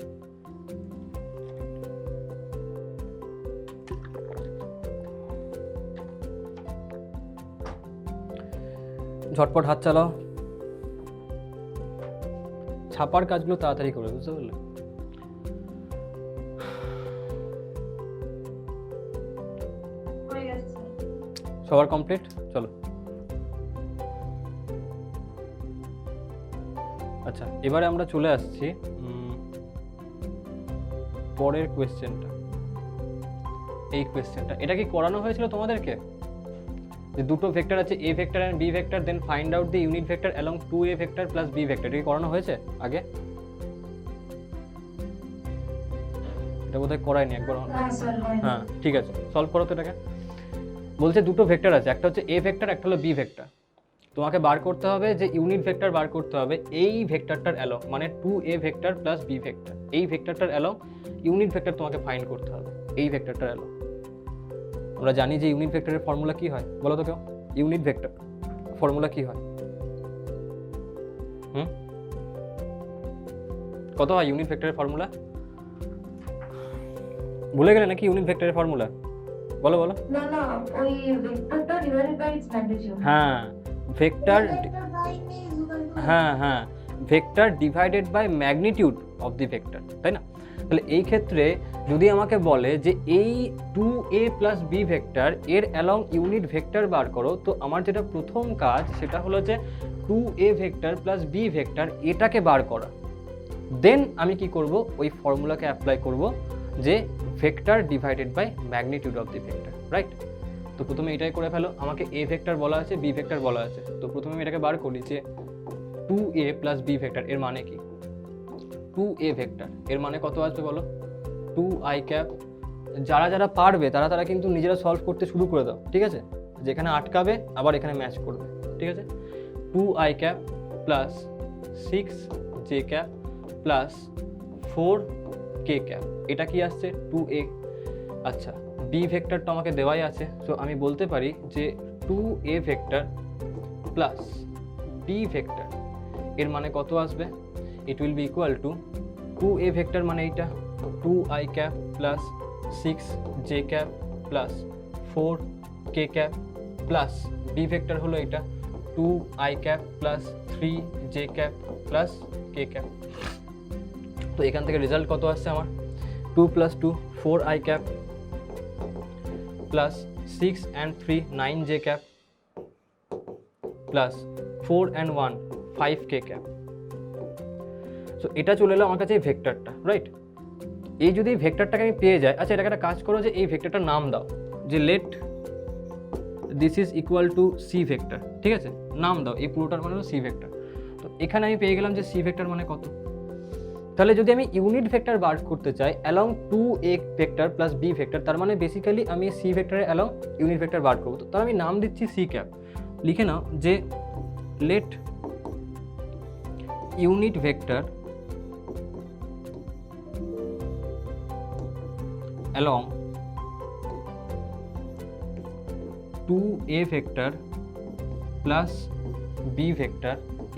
ঝটপট হাত চালাও, ছাপার কাজগুলো তাড়াতাড়ি করবে, বুঝতে পারলে? হয়ে গেছে। সবার কমপ্লিট? চলো। আচ্ছা, এবারে আমরা চলে আসছি পরের কোয়েশ্চেনটা। এই কোয়েশ্চেনটা, এটা কি করানো হয়েছিল তোমাদেরকে? যে দুটো ভেক্টর আছে a vector and b vector, then find out the unit vector along 2a vector plus b vector, এটা কি করানো হয়েছে আগে? এটা বোধহয় করায়নি একবার। হ্যাঁ স্যার, হয়। হ্যাঁ, ঠিক আছে, সলভ করো তো এটাকে। বলছে দুটো ভেক্টর আছে, একটা হচ্ছে a ভেক্টর, একটা হলো b ভেক্টর। তোমাকে বার করতে হবে যে ইউনিট ভেক্টর বার করতে হবে এই ভেক্টরটার অ্যালং, মানে 2a vector plus b vector, এই ভেক্টরটার অ্যালং ইউনিট ভেক্টর তোমাকে ফাইন্ড করতে হবে, এই ভেক্টরটার অ্যালং। আমরা জানি যে ইউনিট ভেক্টরের ফর্মুলা কি হয়, বলো তো কেউ? ইউনিট ভেক্টর ফর্মুলা কি হয়? কত হয় ইউনিট ভেক্টরের ফর্মুলা? ভুলে গেলে নাকি ইউনিট ভেক্টরের ফর্মুলা? বলো বলো। না না, ওই ভেক্টরটা ডিভাইডেড বাই ইটস ম্যাগনিটিউড। হ্যাঁ, vector, Vector by me is equal to হ্যাঁ হ্যাঁ, vector divided by magnitude of the vector, তাই না? তাহলে এই ক্ষেত্রে যদি আমাকে বলে যে এই 2a প্লাস বি ভেক্টর এর অ্যালং ইউনিট ভেক্টর বার করো, তো আমার যেটা প্রথম কাজ সেটা হলো যে 2a vector plus B vector এটাকে বার করা। দেন আমি কি করব, ওই ফর্মুলাকে অ্যাপ্লাই করব যে vector divided by magnitude of the vector, right? তো প্রথমে এটাই করে ফেলো, আমাকে এ ভেক্টর বলা আছে, বি ভেক্টর বলা আছে, তো প্রথমে আমি এটাকে বার করি যে 2a প্লাস বি ভেক্টর এর মানে কি? 2a ভেক্টর এর মানে কত আসবে বলো? 2i cap. যারা যারা পারবে তারা তারা কিন্তু নিজেরা সলভ করতে শুরু করে দাও, ঠিক আছে? যেখানে আটকাবে আবার এখানে ম্যাচ করবে, ঠিক আছে? 2i cap plus 6j cap plus 4k cap, এটা কি আসছে? 2a। আচ্ছা, বি ভেক্টরটা আমাকে দেওয়াই আছে, সো আমি বলতে পারি যে 2a vector plus B vector এর মানে কত আসবে? It will be equal to 2a vector মানে এইটা 2i cap plus 6j cap plus 4k cap plus B vector হলো এটা 2i cap plus 3j cap plus k cap. তো এখান থেকে রেজাল্ট কত আসছে আমার? 2 plus 2 4i cap plus 6 and 3 9j cap plus 4 and 1 5k cap. So এটা চলে এলো আমার কাছে এই ভেক্টরটা, রাইট? এই যদি ভেক্টরটাকে আমি পেয়ে যাই, আচ্ছা এটাকে একটা কাজ করো যে এই ভেক্টরটার নাম দাও, যে let this is equal to C vector, ঠিক আছে? নাম দাও, এই পুরোটার মানে হলো সি ভেক্টর। তো এখানে আমি পেয়ে গেলাম যে সি ভেক্টর মানে কত। তাহলে যদি আমি ইউনিট ভেক্টর বার করতে চাই along 2a vector plus B vector, তার মানে বেসিক্যালি আমি সি ভেক্টরের অ্যালং ইউনিট ভেক্টর বার করবো। তো তার আমি নাম দিচ্ছি সি ক্যাপ। লিখে নাও যে let unit vector along 2a vector plus b vector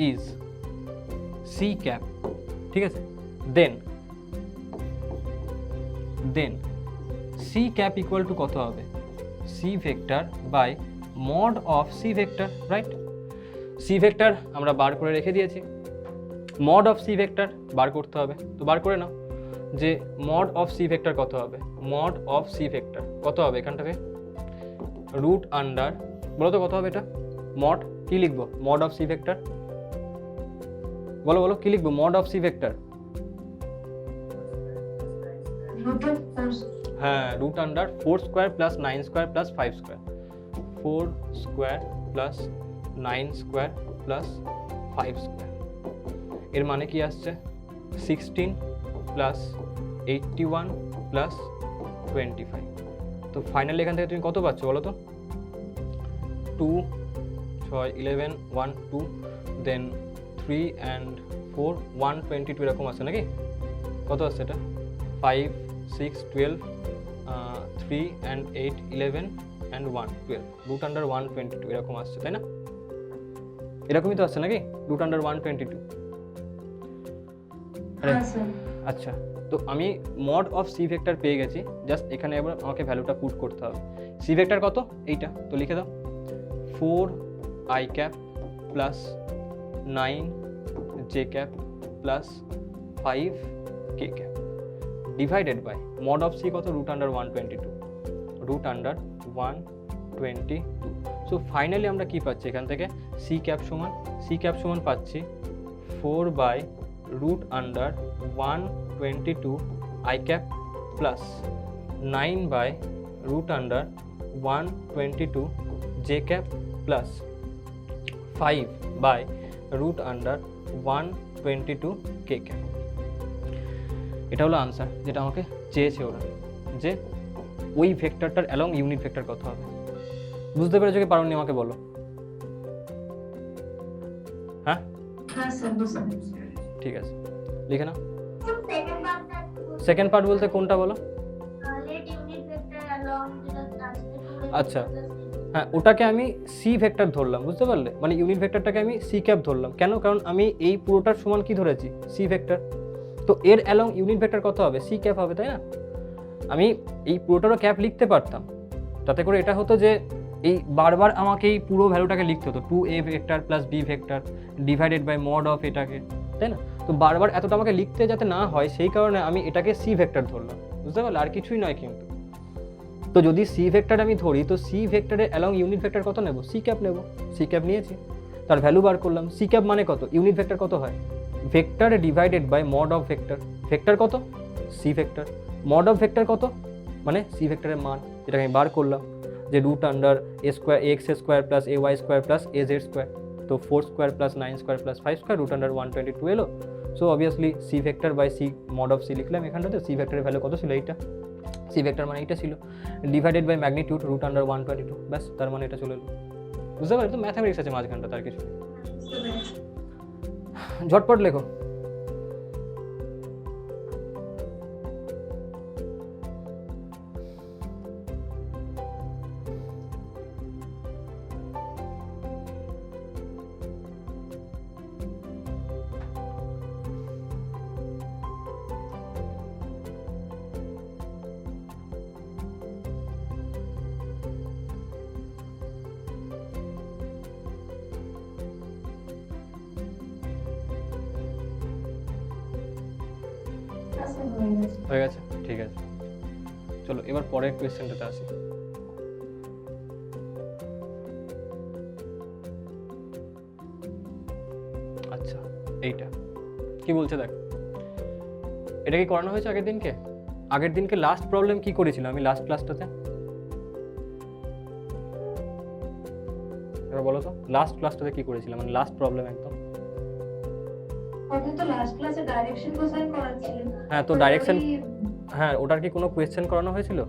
is c cap, ঠিক আছে? then c cap equal to কত হবে? c vector by mod of c vector, right? c vector আমরা বার করে রেখে দিয়েছি, mod of c vector বার করতে হবে। তো বার করে নাও যে mod of c vector কত হবে? mod of c vector কত হবে এখানটাকে? রুট আন্ডার, বলো তো কত হবে এটা? mod কি লিখবো? mod of c vector বলো বলো, কি লিখবো mod of c vector? হ্যাঁ, root under 4 square plus 9 square plus 5 square, 4 square plus 9 square plus 5 square. এর মানে কি আসছে? 16 প্লাস 81 প্লাস 25। তো ফাইনালি এখান থেকে তুমি কত পাচ্ছ বলো তো? 2 6 11 1 2 দেন 3 and 4 122 এরকম আছে নাকি? কত আসছে এটা? 5 6 12 3 and 8 11 and 1 12, রুট আন্ডার 122 এরকম আসছে, তাই না? এরকমই তো আসছে নাকি? Root under 122। আরে আচ্ছা, তো আমি মড অফ সি ভেক্টর পেয়ে গেছি, জাস্ট এখানে এবার আমাকে ভ্যালুটা পুট করতে হবে। সি ভেক্টর কত? এইটা তো লিখে দাও, 4i cap plus 9j cap plus 5k cap divided by mod of c কত? Root under 122, root under 122। So finally আমরা কি পাচ্ছি এখান থেকে? সি ক্যাপ সমান পাচ্ছি 4 by root under 122 I cap plus 9 by root under 122 j cap plus 5 by root under 122 k cap। এটা হলো আনসার যেটা আমাকে চেয়েছে ওরা, যে ওই ভেক্টরটার অ্যালং ইউনিট ভেক্টর কত হবে। বুঝতে পেরেছো কি পারোনি আমাকে বলো? হ্যাঁ স্যার বুঝতে পেরেছি। ঠিক আছে, লিখে নাও। second part that second part বলতে কোনটা বলো? let unit vector along the translate আচ্ছা, হ্যাঁ ওটাকে আমি সি ভেক্টর ধরলাম, বুঝতে পারলে? মানে ইউনিট ভেক্টরটাকে আমি সি ক্যাপ ধরলাম। কেন? কারণ আমি এই পুরোটার সমান কি ধরেছি? C vector. তো এর অ্যালং ইউনিট ভেক্টর কত হবে? সি ক্যাপ হবে, তাই না? আমি এই পুরোটারও ক্যাপ লিখতে পারতাম, তাতে করে এটা হতো যে এই বারবার আমাকে এই পুরো ভ্যালুটাকে লিখতে হতো 2a vector plus b vector divided by mod of এটাকে, তাই না? তো বারবার এতটা আমাকে লিখতে যাতে না হয় সেই কারণে আমি এটাকে c ভেক্টর ধরলাম, বুঝতে পারলে? আর কিছুই নয় কিন্তু। তো যদি c ভেক্টর আমি ধরি তো c ভেক্টরের অ্যালং ইউনিট ভেক্টর কত নেব? c ক্যাপ নেব। c ক্যাপ নিয়েছি, তার ভ্যালু বার করলাম। c ক্যাপ মানে কত? ইউনিট ভেক্টর কত হয়? Vector divided by mod of vector. Vector কত? c vector. Mod of vector কত? মানে c ভেক্টরের মান, যেটাকে আমি বার করলাম যে root under a square ax square plus ay square plus az square, তো 4 square plus 9 square plus 5 square root under 122 এলো। So obviously c vector by c mod of c লিখলাম এখানটাতে। c ভেক্টরের ভ্যালু কত ছিল? এইটা। c ভেক্টর মানে এইটা ছিল, divided by magnitude root under 122, ব্যাস, তার মানে এটা চলে এলো। বুঝতে পারলে? তো ম্যাথামেটিক্স আছে মাঝখানটা, তার কিছু নেই। বুঝতে পেরেছি। ঝটপট লেখো। আচ্ছা, হয়ে গেছে। হয়ে গেছে, ঠিক আছে। চলো এবার পরের কোয়েশ্চেনটাতে আসি। আচ্ছা, এইটা কি বলছে দেখ, এটা কি করানো হয়েছে আগের দিনকে লাস্ট প্রবলেম কি করেছিলাম আমি লাস্ট ক্লাসটাতে? এবার বলো তো লাস্ট ক্লাসটাতে কি করেছিলাম, মানে লাস্ট প্রবলেম একদম। আপনি তো লাস্ট ক্লাসে ডাইরেকশন কোসাইন করাচ্ছিলেন। হ্যাঁ, তো ডাইরেকশন, হ্যাঁ, ওটার কি কোনো কোয়েশ্চেন করানো হয়েছিল?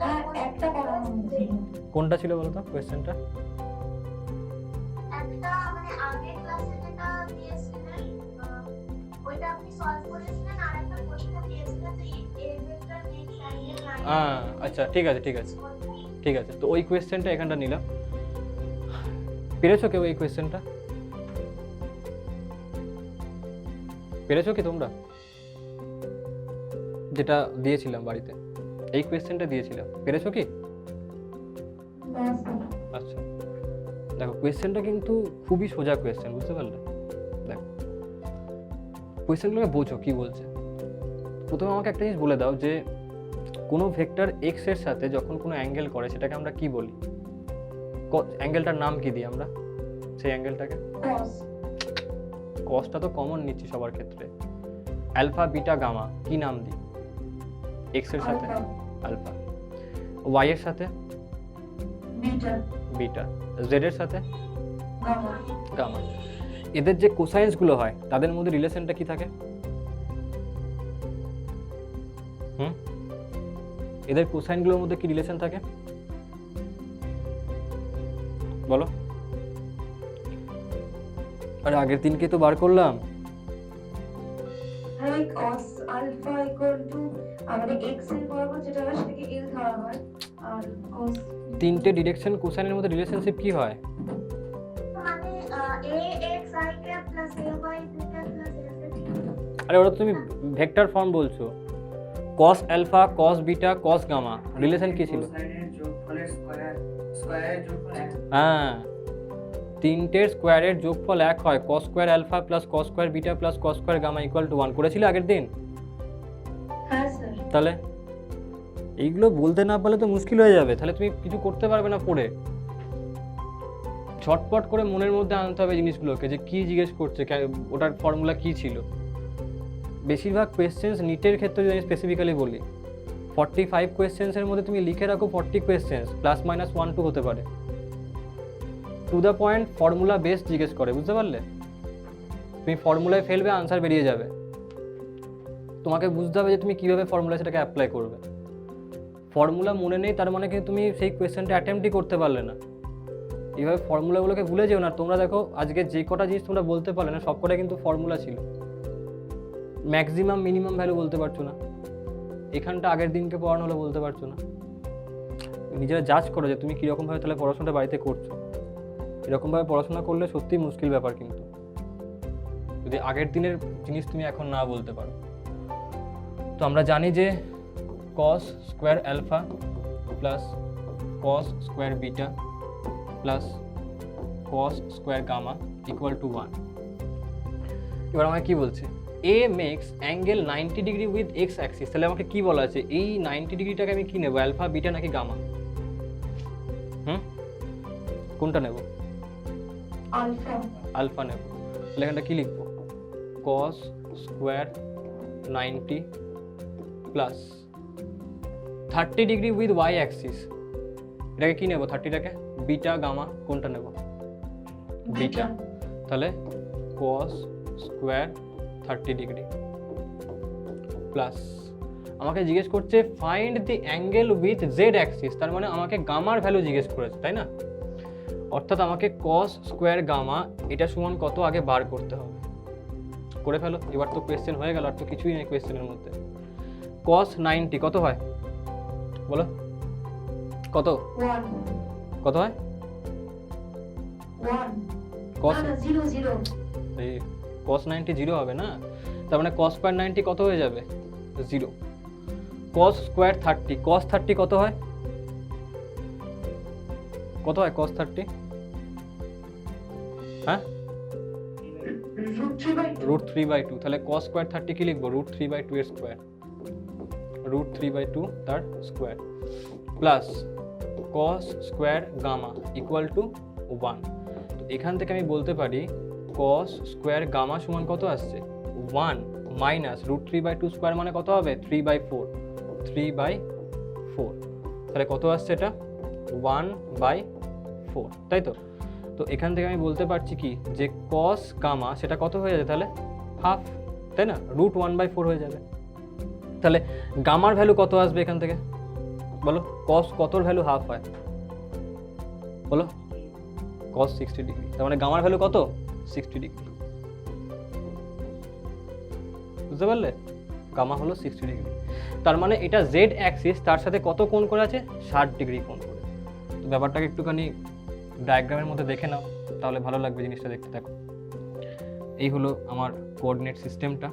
হ্যাঁ, একটা করানো হয়েছিল। কোনটা ছিল বলো তো কোয়েশ্চেনটা? একটা মানে আগের ক্লাসে যেটা দিয়েছিলেন ওইটা আপনি সলভ করেছিলেন, আর একটা প্রশ্ন দিয়েছিলেন যে a ভেক্টর নেক্সট অ্যাঙ্গেল 90। আচ্ছা, ঠিক আছে ঠিক আছে। তো ওই কোয়েশ্চেনটা এখানটা নিলাম। পেরেছো কেউ এই কোয়েশ্চেনটা? পেরেছো কি তোমরা? যেটা দিয়েছিলাম বাড়িতে, এই কোয়েশ্চেনটা দিয়েছিলাম, পেরেছো কি? ব্যাস। আচ্ছা, দেখো কোয়েশ্চেনটা কিন্তু খুবই সোজা কোয়েশ্চেন, বুঝতে পারলে? দেখো কোয়েশ্চেনগুলোকে বোঝো কি বলছে। প্রথমে আমাকে একটা জিনিস বলে দাও যে কোনো ভেক্টর এক্স এর সাথে যখন কোনো অ্যাঙ্গেল করে সেটাকে আমরা কি বলি? অ্যাঙ্গেলটার নাম কি দিই আমরা সেই অ্যাঙ্গেলটাকে? cos। কসটা তো কমন নিচ্ছি সবার ক্ষেত্রে। অ্যালফা বিটা গামা কি নাম দিই? এক্স এর সাথে আলফা, ওয়াই এর সাথে বিটা, বিটা, জেড এর সাথে গামা। গামা। এদের যে কোসাইন্স গুলো হয় তাদের মধ্যে রিলেশনটা কি থাকে? এদের কোসাইন গুলোর মধ্যে কি রিলেশন থাকে বলো? আরে আগের দিনকে তো বার করলাম। হ্যাঁ, cos আলফা ইকুয়াল টু আমাদের x এর বরাবর যেটা হয় সেটাকে l ধরা হয়, আর cos তিনটে ডিরেকশন কোসাইনের মধ্যে রিলেশনশিপ কি হয়? মানে ax i cap plus ay beta plus az। আরে ওটা তুমি ভেক্টর ফর্ম বলছো। cos alpha cos beta cos gamma relation কি ছিল? হ্যাঁ, তিনটের স্কোয়ারের যোগফল 1 হয়। cos square alpha plus cos square beta plus cos square gamma equal to 1 করেছিল আগের দিন। হ্যাঁ স্যার। তাহলে এইগুলো বলতে না পারলে তো মুশকিল হয়ে যাবে, তাহলে তুমি কিছু করতে পারবে না পড়ে। ঝটপট করে মনের মধ্যে আনতে হবে জিনিসগুলোকে যে কি জিজ্ঞেস করছে, ওটার ফর্মুলা কি ছিল। বেশিরভাগ কোয়েশ্চেন্স নিটের ক্ষেত্রে যদি আমি স্পেসিফিক্যালি বলি 45 কোয়েশ্চেন্সের মধ্যে তুমি লিখে রাখো 40 কোয়েশ্চেন্স প্লাস মাইনাস 1 2 হতে পারে। To the point formula base জিজ্ঞেস করে, বুঝতে পারলে? তুমি ফর্মুলায় ফেলবে, আনসার বেরিয়ে যাবে। তোমাকে বুঝতে হবে যে তুমি কীভাবে ফর্মুলা সেটাকে অ্যাপ্লাই করবে। ফর্মুলা মনে নেই তার মানে কিন্তু তুমি সেই কোয়েশ্চেনটা অ্যাটেম্পটই করতে পারলে না। এইভাবে ফর্মুলাগুলোকে ভুলে যেও না। তোমরা দেখো আজকে যে কটা জিনিস তোমরা বলতে পারলে না সব কটা কিন্তু ফর্মুলা ছিল। ম্যাক্সিমাম মিনিমাম ভ্যালু বলতে পারছো না, এখানটা আগের দিনকে পড়ানো হলে বলতে পারছো না। নিজেরা জাজ করো যে তুমি কীরকমভাবে তাহলে পড়াশোনাটা বাড়িতে করছো। এরকমভাবে পড়াশোনা করলে সত্যিই মুশকিল ব্যাপার, কিন্তু যদি আগের দিনের জিনিস তুমি এখন না বলতে পারো। তো আমরা জানি যে cos square alpha plus cos square beta plus cos square gamma equal to 1। এবার আমাকে কি বলছে, a makes angle 90 degree with x axis. তাহলে আমাকে কি বলা আছে, এই 90 ডিগ্রিটাকে আমি কি নেব, অ্যালফা বিটা নাকি গামা? কোনটা নেব? আলফা। আলফা নেব। তাহলে এখানটা কি লিখবো, cos square 90 plus 30 degree with Y axis. এটাকে কি নেব, 30টাকে বিটা গামা কোনটা নেব? বিটা। তাহলে cos স্কোয়ার 30 ডিগ্রি প্লাস আমাকে জিজ্ঞেস করছে find the angle with Z Axis. তার মানে আমাকে গামার ভ্যালু জিজ্ঞেস করেছে, তাই না? অর্থাৎ আমাকে cos স্কোয়ার গামা এটা সমান কত আগে বার করতে হবে। করে ফেলো, এবার তো কোয়েশ্চেন হয়ে গেল, আর তো কিছুই নেই কোয়েশ্চেনের মধ্যে। cos 90 কত হয় বলো, কত 1 কত হয়? 1 cos না 0 0 এই cos 90 0 হবে না, তার মানে cos স্কয়ার 90 কত হয়ে যাবে, 0। cos স্কয়ার 30, cos 30 কত হয়, কত হয় cos 30? হ্যাঁ, √3/2। তাহলে cos স্কয়ার 30 কি লিখবো, √3/2 এর স্কয়ার, √3/2 তার square plus cos square gamma equal to 1। তো এখান থেকে আমি বলতে পারি cos স্কয়ার গামা সমান কত আসছে, 1 মাইনাস √3/2 স্কয়ার মানে কত হবে, 3/4, 3/4। তাহলে কত আসছে এটা, 1/4, তাই তো? তো এখান থেকে আমি বলতে পারছি কি যে cos গামা সেটা কত হয়ে যাবে, তাহলে হাফ, তাই না, √1/4 হয়ে যাবে। তাহলে গামার ভ্যালু কত আসবে এখান থেকে বলো, cos কতর ভ্যালু হাফ হয় বলো, cos 60 ডিগ্রি। তার মানে গামার ভ্যালু কত, 60 ডিগ্রি। বুঝতে পারলে, গামা হলো 60 ডিগ্রি। তার মানে এটা জেড অ্যাক্সিস, তার সাথে কত কোণ করে আছে, 60 ডিগ্রি কোণ করে। তো ব্যাপারটাকে একটুখানি ডায়াগ্রামের মধ্যে দেখে নাও, তাহলে ভালো লাগবে জিনিসটা দেখতে। থাকো, এই হলো আমার কোঅর্ডিনেট সিস্টেমটা।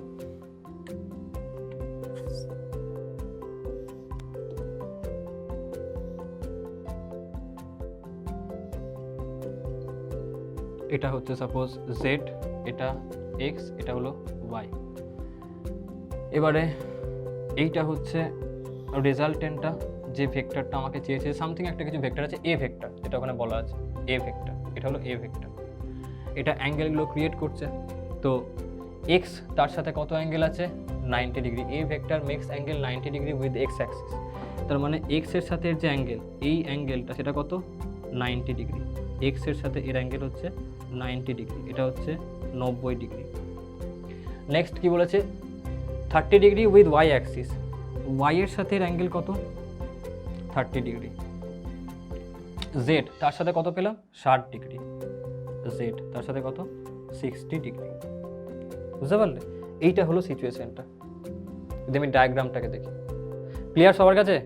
এটা হচ্ছে সাপোজ জেড, এটা এক্স, এটা হলো ওয়াই। এবারে এইটা হচ্ছে রেজাল্টেন্টটা, যে ভেক্টরটা আমাকে চেয়েছে, সামথিং একটা কিছু ভেক্টর আছে এ ভেক্টর, যেটা ওখানে বলা আছে এ ভেক্টর, এটা হলো এ ভেক্টর। এটা অ্যাঙ্গেলগুলো ক্রিয়েট করছে। তো এক্স তার সাথে কত অ্যাঙ্গেল আছে, 90 degree. A vector makes angle 90 degree with x axis. তার মানে এক্স এর সাথে এর যে অ্যাঙ্গেল, এই অ্যাঙ্গেলটা সেটা কত, 90 ডিগ্রি। এক্স এর সাথে এর অ্যাঙ্গেল হচ্ছে 90 ডিগ্রি, এটা হচ্ছে 90 ডিগ্রি। নেক্সট কি বলেছে, 30 degree with Y axis. Y এর সাথে এর অ্যাঙ্গেল কত, 30 ডিগ্রি। জেড তার সাথে কত পেলাম, 60 ডিগ্রি। জেড তার সাথে কত, 60 ডিগ্রি। বুঝতে পারলে, এইটা হলো সিচুয়েশনটা। যদি আমি ডায়াগ্রামটাকে দেখি, ক্লিয়ার সবার কাছে?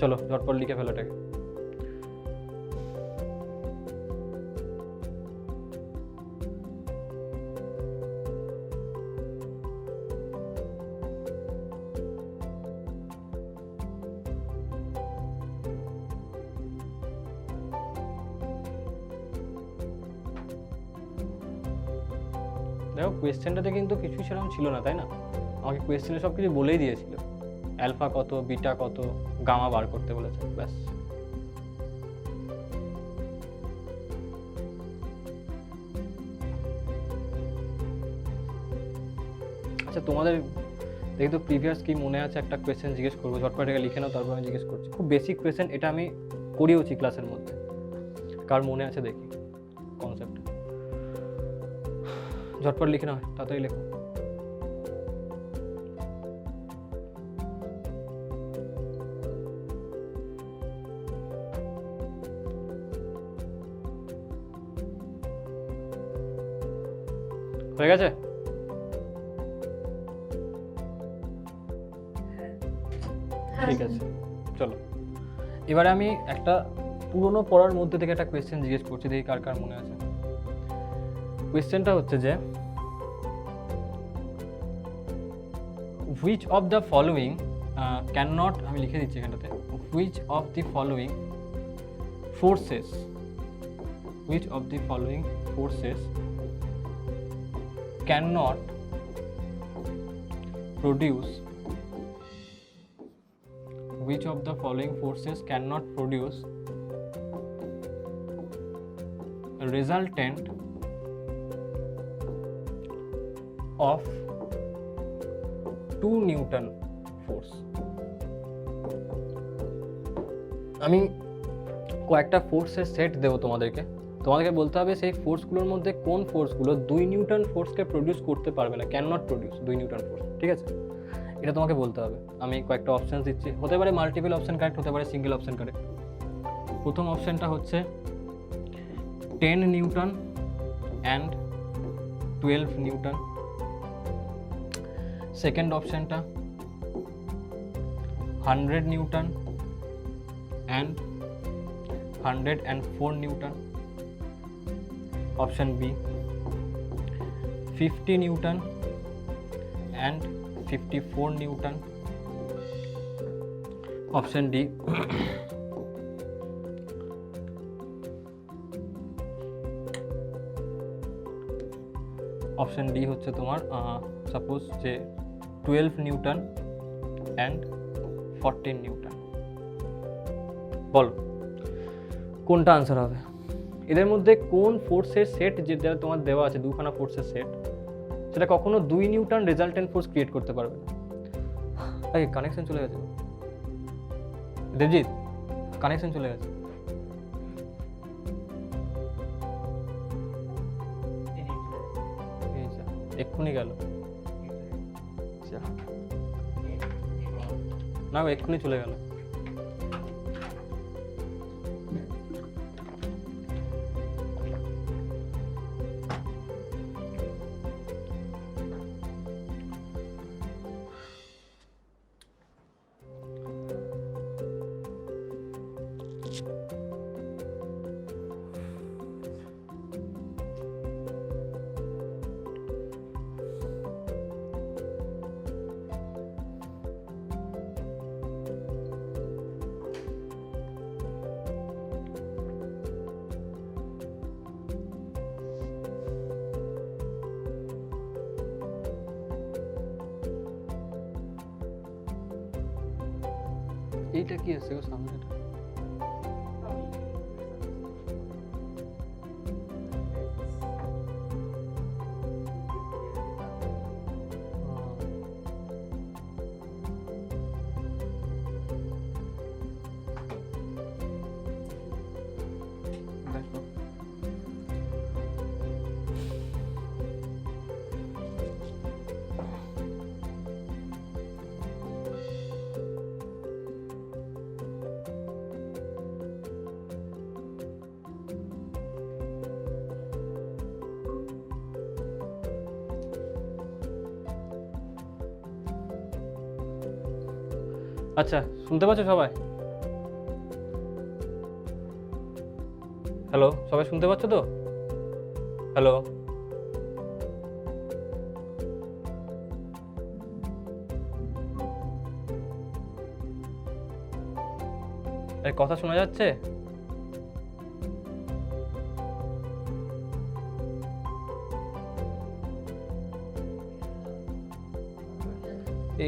চলো ঝটপট লিখে ফেলো এটাকে। দেখো কোয়েশ্চেনটাতে কিন্তু কিছুই সেরকম ছিল না, তাই না? আমাকে কোয়েশ্চেনে সব কিছু বলেই দিয়েছিল, অ্যালফা কত, বিটা কত, গামা বার করতে বলেছে, ব্যাস। আচ্ছা তোমাদের দেখি তো প্রিভিয়াস কি মনে আছে, একটা কোয়েশ্চেন জিজ্ঞেস করবো, ঝটপট এটা লিখে নাও, তারপর আমি জিজ্ঞেস করছি। খুব বেসিক কোয়েশ্চেন, এটা আমি করিয়েওছি ক্লাসের মধ্যে, কার মনে আছে দেখি কনসেপ্ট। ঝটপট লিখে নাও, তাড়াতাড়ি লেখো। হয়ে গেছে? ঠিক আছে, চলো এবারে আমি একটা পুরনো পড়ার মধ্যে থেকে একটা কোয়েশ্চেন জিজ্ঞেস করছি, দেখি কার কার মনে আছে। কোয়েশ্চেনটা হচ্ছে যে which of the following can not, আমি লিখে দিচ্ছি এখানটাতে, which of the following forces, which of the following forces can not produce, which of the following forces cannot produce a resultant of 2 Newton force? আমি কয়েকটা ফোর্সের set দেবো তোমাদেরকে বলতে হবে সেই ফোর্সগুলোর মধ্যে কোন ফোর্সগুলো 2 নিউটন ফোর্সকে প্রডিউস করতে পারবে না, can not produce 2 Newton force, ঠিক আছে? এটা তোমাকে বলতে হবে। আমি কয়েকটা অপশান দিচ্ছি, হতে পারে মাল্টিপল অপশান কারেক্ট, হতে পারে সিঙ্গেল অপশান কারেক্ট। প্রথম অপশানটা হচ্ছে 10 নিউটন অ্যান্ড 12 নিউটন। সেকেন্ড অপশানটা 100 Newton and 104 Newton. Option B 50 Newton and 54 Newton. Option D option D হচ্ছে তোমার সাপোজ যে 12 নিউটন অ্যান্ড 14 নিউটন। বলো কোনটা আনসার হবে? এদের মধ্যে কোন ফোর্সের সেট যেটা তোমার দেওয়া আছে, দুখানা ফোর্সের সেট, সেটা কখনো 2 নিউটন রেজাল্টেন্ট ফোর্স ক্রিয়েট করতে পারবে না? এই কানেকশন চলে গেছে দেবজিৎ, কানেকশন চলে গেছে। এক্ষুনি গেল না, এক্ষুনি চলে গেল। এইটা কি আছে গো সামনেটা? দেখো আচ্ছা, শুনতে পাচ্ছ সবাই? হ্যালো, সবাই শুনতে পাচ্ছ তো? হ্যালো, কথা শোনা যাচ্ছে?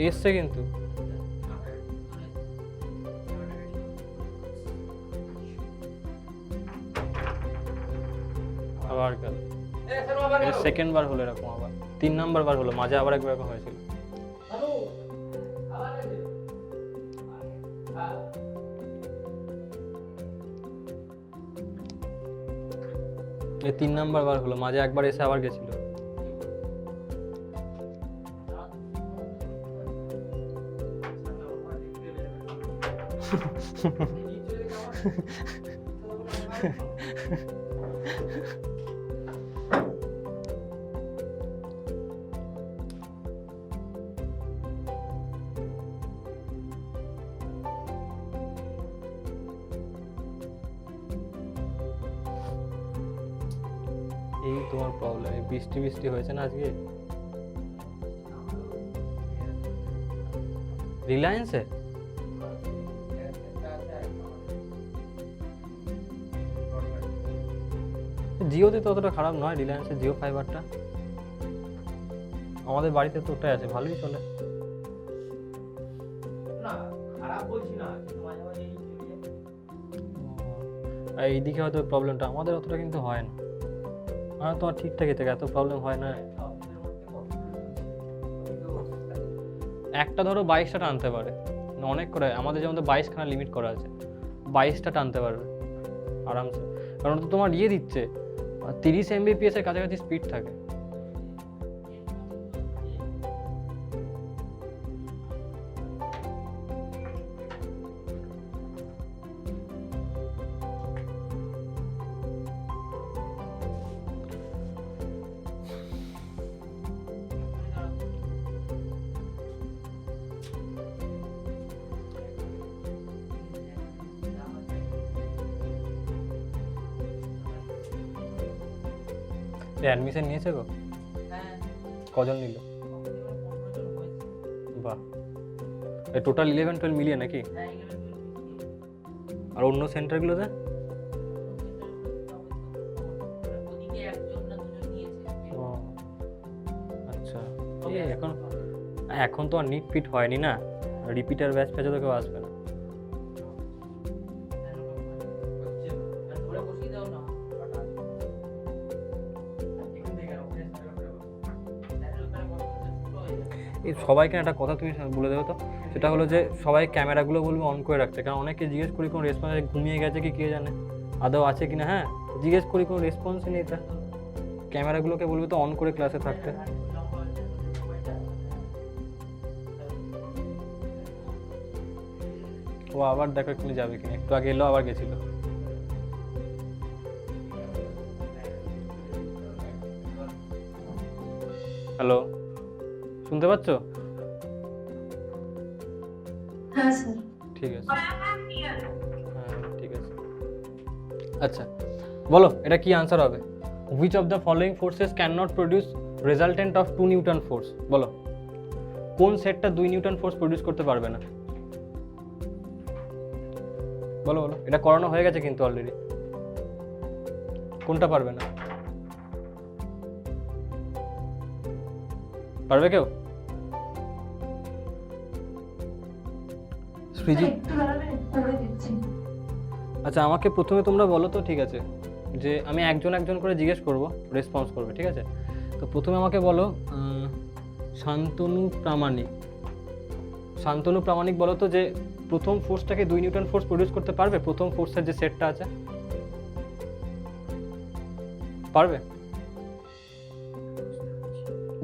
এসছে কিন্তু আবার গেল। সেকেন্ড বার হলো এরকম, আবার 3 নাম্বার বার হলো, মাঝে আবার একবার এরকম হয়েছিল। এই 3 নাম্বার বার হলো, মাঝে একবার এসে আবার গেছিল। এই তোমার প্রবলেম, বৃষ্টি হয়েছে না আজকে, রিলায়েন্সে? জিওতে তো অতটা খারাপ নয়, রিলায়েন্সের জিও ফাইবারটা। আমাদের বাড়িতে তো ওটাই আছে, ভালোই চলে। না খারাপ বলছি না, কিন্তু মাঝে মাঝে এই চলে যায়। আর এইদিকে হয়তো প্রবলেমটা, আমাদের অতটা কিন্তু হয় না। আমার তোমার ঠিকঠাকই থাকে, এত প্রবলেম হয় না। আপনাদের মধ্যে কত কিন্তু একটা ধরো 22টা টানতে পারে, না অনেক করে, আমাদের যেমন 22খানা লিমিট করা আছে, 22টা টানতে পারবে আরামসে। কারণ তো তোমার ইয়ে দিচ্ছে 30 Mbps এর কাছাকাছি স্পিড থাকে। অ্যাডমিশন নিয়েছে গো? হ্যাঁ কজন নিল? 15 জন হয়েছে। বাহ, এই টোটাল 11-12 মিলিয়ে নাকি? হ্যাঁ 11 12 আর অন্য সেন্টারগুলোতে? ওদিকে একজন না দুজন নিয়েছে। ও আচ্ছা। এই এখন তো আর নিট ফিট হয়নি না, রিপিটার ব্যাচ ফ্যাচে তো কেউ আসবে না। হচ্ছে না ধরে বসিয়ে দাও না হঠাৎ এখান থেকে ওখানে স্যারের উপরে স্যারের উপরে বসতে ছোট হয়ে যাবে। এই সবাইকে একটা কথা তুমি বলে দেবে তো, সেটা হলো যে সবাই ক্যামেরাগুলো বলবে অন করে রাখতে, কারণ অনেকে জিজ্ঞেস করি কোনো রেসপন্স, ঘুমিয়ে গেছে কি কে জানে, আদৌ আছে কিনা। হ্যাঁ জিজ্ঞেস করি কোনো রেসপন্সই নেই, তা ক্যামেরাগুলোকে বলবে তো অন করে ক্লাসে থাকতে। ও আবার দেখো এক্ষুনি যাবে কিনা, একটু আগে এলো আবার গেছিল। হ্যালো, শুনতে পাচ্ছো? হ্যাঁ স্যার। ঠিক আছে, হ্যাঁ ঠিক আছে। আচ্ছা বলো, এটা কি আনসার হবে? Which of the following forces can not produce resultant of 2 Newton force? বলো কোন সেটটা 2 নিউটন ফোর্স প্রডিউস করতে পারবে না? বলো বলো, এটা করানো হয়ে গেছে কিন্তু অলরেডি। কোনটা পারবে না? পারবে কেউ? স্যার সৃজিত, একটু দাঁড়াবেন, করে দিচ্ছি। আচ্ছা আমাকে প্রথমে তোমরা বলো তো, ঠিক আছে, যে আমি একজন একজন করে জিজ্ঞেস করব, রেসপন্স করবে, ঠিক আছে? তো প্রথমে আমাকে বলো শান্তনু প্রামাণিক। শান্তনু প্রামাণিক বলো তো যে প্রথম ফোর্সটাকে 2 নিউটন ফোর্স প্রডিউস করতে পারবে? প্রথম ফোর্সের যে সেটটা আছে, পারবে?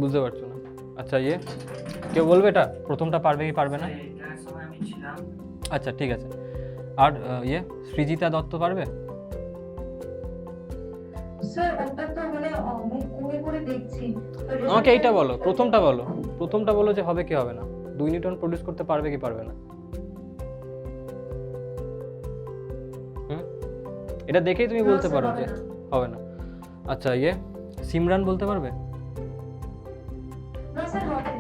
বুঝতে পারছো না? আচ্ছা ইয়ে কেউ বলবে এটা প্রথমটা পারবে কি পারবে না? এটার সময় আমি ছিলাম। আচ্ছা ঠিক আছে। আর ইয়ে সৃজিতা দত্ত পারবে? স্যার ওটা তো মানে আমি করে দেখছি। আমাকে এইটা বলো, প্রথমটা বলো, প্রথমটা বলো যে হবে কি হবে না, 2 নিউটন প্রডিউস করতে পারবে কি পারবে না? এটা দেখেই তুমি বলতে পারো যে হবে না। আচ্ছা ইয়ে সিমরান বলতে পারবে? না স্যার হবে।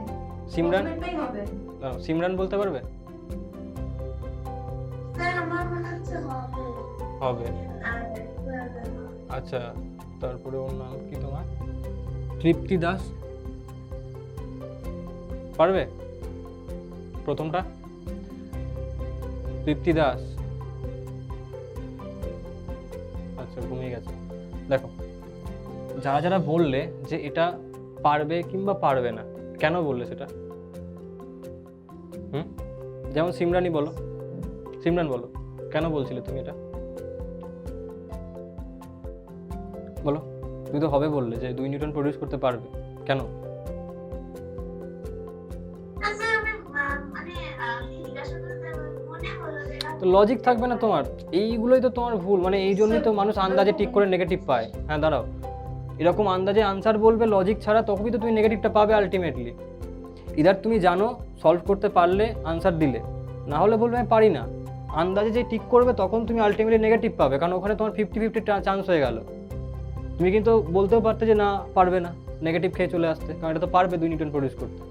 সিমরান, প্রথমেরটাই হবে। সিমরান বলতে পারবে? স্যার আমার মনে হচ্ছে হবে। হবে। আর একটু আগে আচ্ছা তারপরে ওর নাম কি তোমার? তৃপ্তি দাস পারবে প্রথমটা? তৃপ্তি দাস আচ্ছা ঘুমিয়ে গেছে। দেখো যারা যারা বললে যে এটা পারবে কিংবা পারবে না, কেন বললে সেটা? যেমন সিমরানই বলো, সিমরান বলো কেন বলছিলে তুমি এটা? বলো, তুমি তো হবে বললে যে 2 নিউটন প্রডিউস করতে পারবে, কেন? না স্যার আমি মানে জিজ্ঞাসা করতে মনে হলো যে এটা তো লজিক থাকবে না তোমার, এইগুলোই তো তোমার ভুল, মানে এই জন্যই তো মানুষ আন্দাজে ঠিক করে নেগেটিভ পায়। হ্যাঁ দাঁড়াও, এরকম আন্দাজে আনসার বলবে লজিক ছাড়া, তখনই তো তুমি নেগেটিভটা পাবে আলটিমেটলি। ইদার তুমি জানো সলভ করতে পারলে আনসার দিলে, না হলে বলবে আমি পারি না। আন্দাজে যে ঠিক করবে তখন তুমি আলটিমেটলি নেগেটিভ পাবে, কারণ ওখানে তোমার 50-50 চান্স হয়ে গেল। তুমি কিন্তু বলতেও পারতে যে না পারবে না, নেগেটিভ খেয়ে চলে আসতে, কারণ এটা তো পারবে 2 নিউটন প্রডিউস করতে।